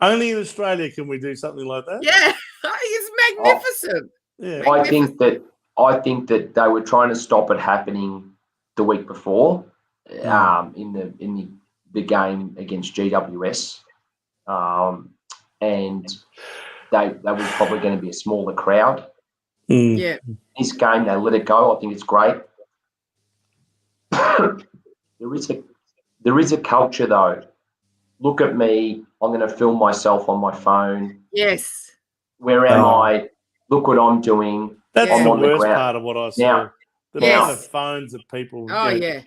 Only in Australia can we do something like that. Yeah, it's magnificent. Magnificent. I think that they were trying to stop it happening the week before in the game against GWS. and they was probably going to be a smaller crowd. Yeah. This game, they let it go. I think it's great. There is a culture, though. Look at me. I'm going to film myself on my phone. Yes. Where am I? Look what I'm doing. That's I'm the on the worst ground. part of what I saw. Now- the Yes. amount of phones that people Oh, yeah.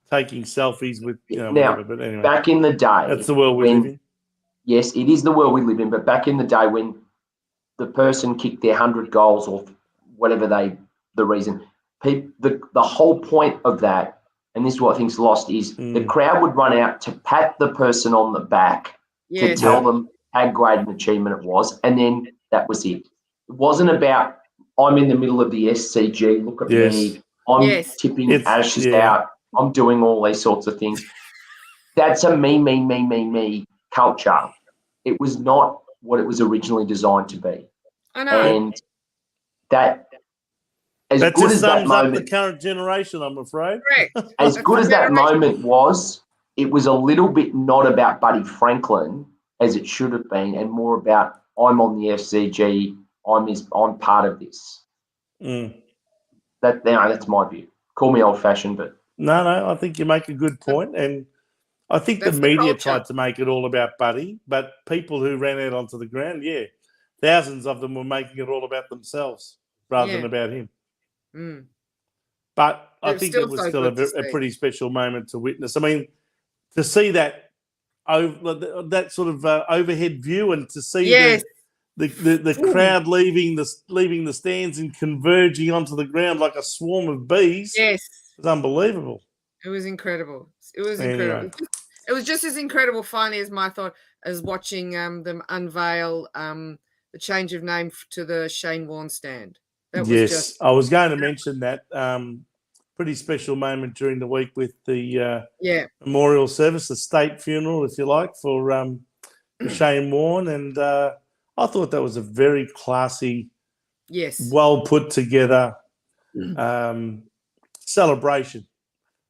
taking selfies with, Now, whatever. But anyway, Back in the day, that's the world we when- live in. yes, it is the world we live in, but back in the day when the person kicked their 100 goals or whatever the reason, the whole point of that, and this is what I think's lost, is the crowd would run out to pat the person on the back to Yes. tell them how great an achievement it was, and then that was it. It wasn't about, I'm in the middle of the SCG, look at me, I'm Yes. tipping It's- ashes yeah. out, I'm doing all these sorts of things. That's a me culture. It was not what it was originally designed to be. I know. And that, as That good just as that sums up the moment, current generation, I'm afraid. Correct. as That's good the as that generation. moment was, it was a little bit not about Buddy Franklin as it should have been, and more about, I'm on the FCG, I'm part of this. Mm. That's my view. Call me old-fashioned, but No, I think you make a good point, and I think That's the the media culture. tried to make it all about Buddy, but people who ran out onto the ground, thousands of them were making it all about themselves rather than Yeah. about him. Mm. But I It was think still it was so still good to a see. pretty special moment to witness. I mean, to see that sort of overhead view, and to see Yes. the crowd leaving the stands and converging onto the ground like a swarm of bees, Yes. was unbelievable. It was incredible. It was Anyway. incredible. It was just as incredible, finally, as my thought, as watching them unveil the change of name to the Shane Warne stand. That was just I was going to mention that pretty special moment during the week with the memorial service, the state funeral, if you like, for Shane Warne, and I thought that was a very classy, well put together celebration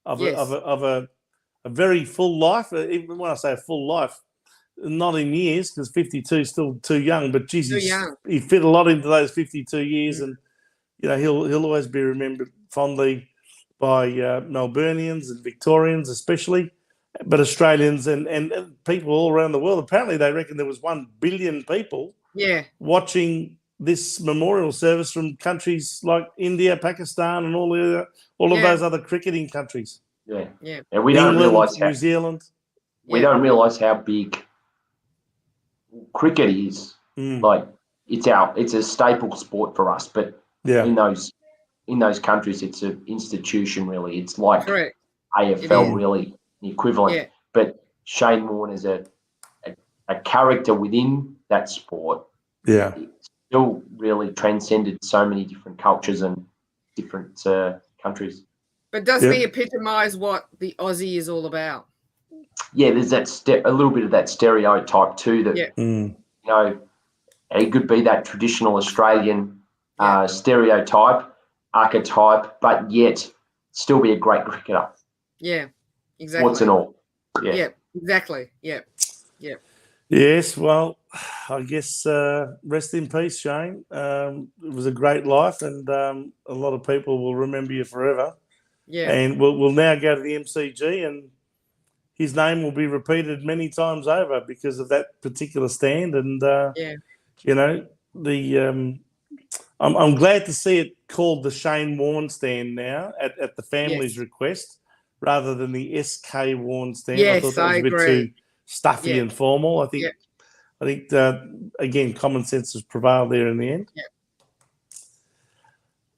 of a very full life. Even when I say a full life, not in years, because 52 is still too young, but geez, he fit a lot into those 52 years, and he'll always be remembered fondly by Melburnians and Victorians especially, but Australians and people all around the world. Apparently they reckon there was 1 billion people watching this memorial service from countries like India, Pakistan, and all of those other cricketing countries. And we don't realise New Zealand. We don't realise how big cricket is. Like it's a staple sport for us, but in those countries, it's an institution. Really, it's like AFL, really the equivalent. But Shane Warne is a character within that sport. Still really transcended so many different cultures and different countries. But doesn't he epitomise what the Aussie is all about? Yeah, there's that a little bit of that stereotype too. That he could be that traditional Australian stereotype, archetype, but yet still be a great cricketer. Yeah, exactly. Sports and all. Yeah, exactly. Yeah. Yes, well, I guess rest in peace, Shane. It was a great life, and a lot of people will remember you forever. Yeah. And we'll now go to the MCG, and his name will be repeated many times over because of that particular stand. And I'm glad to see it called the Shane Warne stand now at the family's request, rather than the SK Warne stand. Yes, I thought that was a bit too stuffy and formal. I think again, common sense has prevailed there in the end.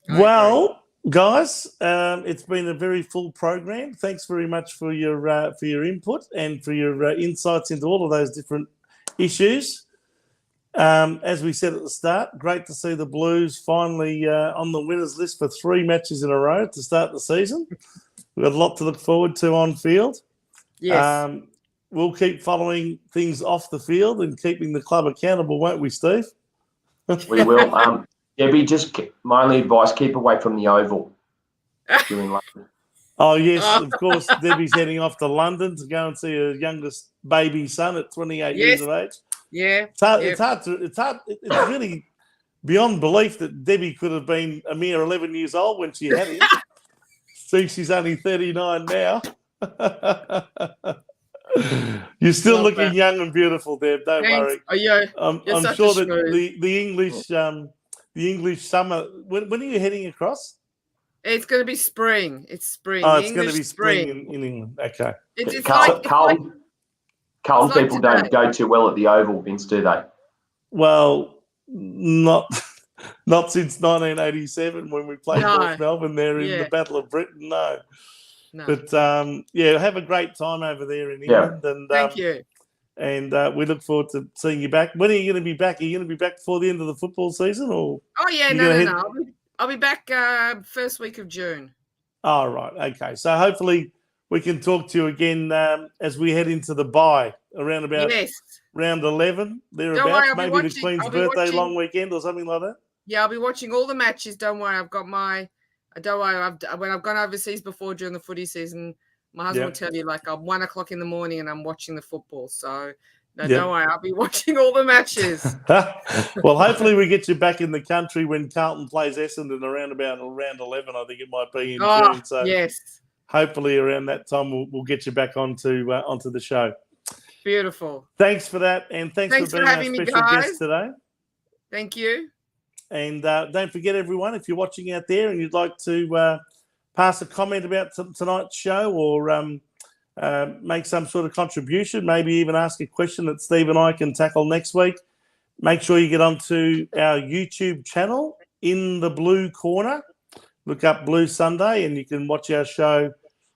Well, guys, it's been a very full program. Thanks very much for your input and for your insights into all of those different issues. As we said at the start, great to see the Blues finally on the winners list for 3 matches in a row to start the season. We've got a lot to look forward to on field. Yes. We'll keep following things off the field and keeping the club accountable, won't we, Steve? We will. Debbie, just my only advice, keep away from the Oval during London. Oh, yes, of course. Debbie's heading off to London to go and see her youngest baby son at 28 years of age. Yeah. It's really beyond belief that Debbie could have been a mere 11 years old when she had him. See, she's only 39 now. You're still looking young and beautiful, Deb. Don't worry. I'm sure that the English summer. When are you heading across? It's going to be spring. It's spring. Oh, it's going to be spring in England. Okay. Carlton people don't go too well at the Oval, Vince, do they? Well, not since 1987 when we played North Melbourne there in the Battle of Britain. No. But have a great time over there in England. And thank you. And we look forward to seeing you back. When are you going to be back? Are you going to be back before the end of the football season, or? Oh yeah, no. I'll be back first week of June. Oh, right. Okay. So hopefully we can talk to you again as we head into the bye around about round 11, thereabouts. Maybe the Queen's birthday long weekend or something like that. Yeah, I'll be watching all the matches. Don't worry. I've got my – don't worry. When I've gone overseas before during the footy season, my husband will tell you, like, I'm 1 o'clock in the morning and I'm watching the football. So – no, don't worry. I'll be watching all the matches. Well, hopefully we get you back in the country when Carlton plays Essendon around 11, I think it might be in June. So hopefully around that time we'll get you back onto the show. Beautiful. Thanks for that, and thanks for being our special guest today. Thank you. And don't forget, everyone, if you're watching out there and you'd like to pass a comment about tonight's show or make some sort of contribution, maybe even ask a question that Steve and I can tackle next week, make sure you get onto our YouTube channel, In the Blue Corner. Look up Blue Sunday and you can watch our show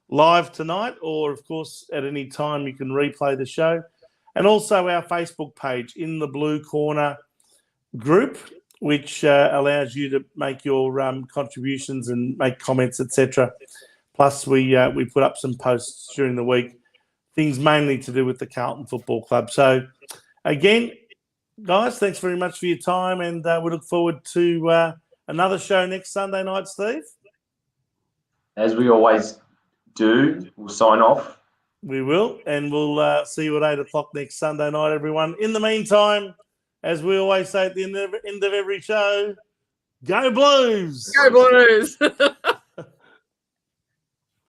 live tonight, or, of course, at any time you can replay the show. And also our Facebook page, In the Blue Corner group, which allows you to make your contributions and make comments, etc. Plus, we put up some posts during the week, things mainly to do with the Carlton Football Club. So, again, guys, thanks very much for your time, and we look forward to another show next Sunday night, Steve. As we always do, we'll sign off. We will, and we'll see you at 8 o'clock next Sunday night, everyone. In the meantime, as we always say at the end of every show, go Blues! Go Blues!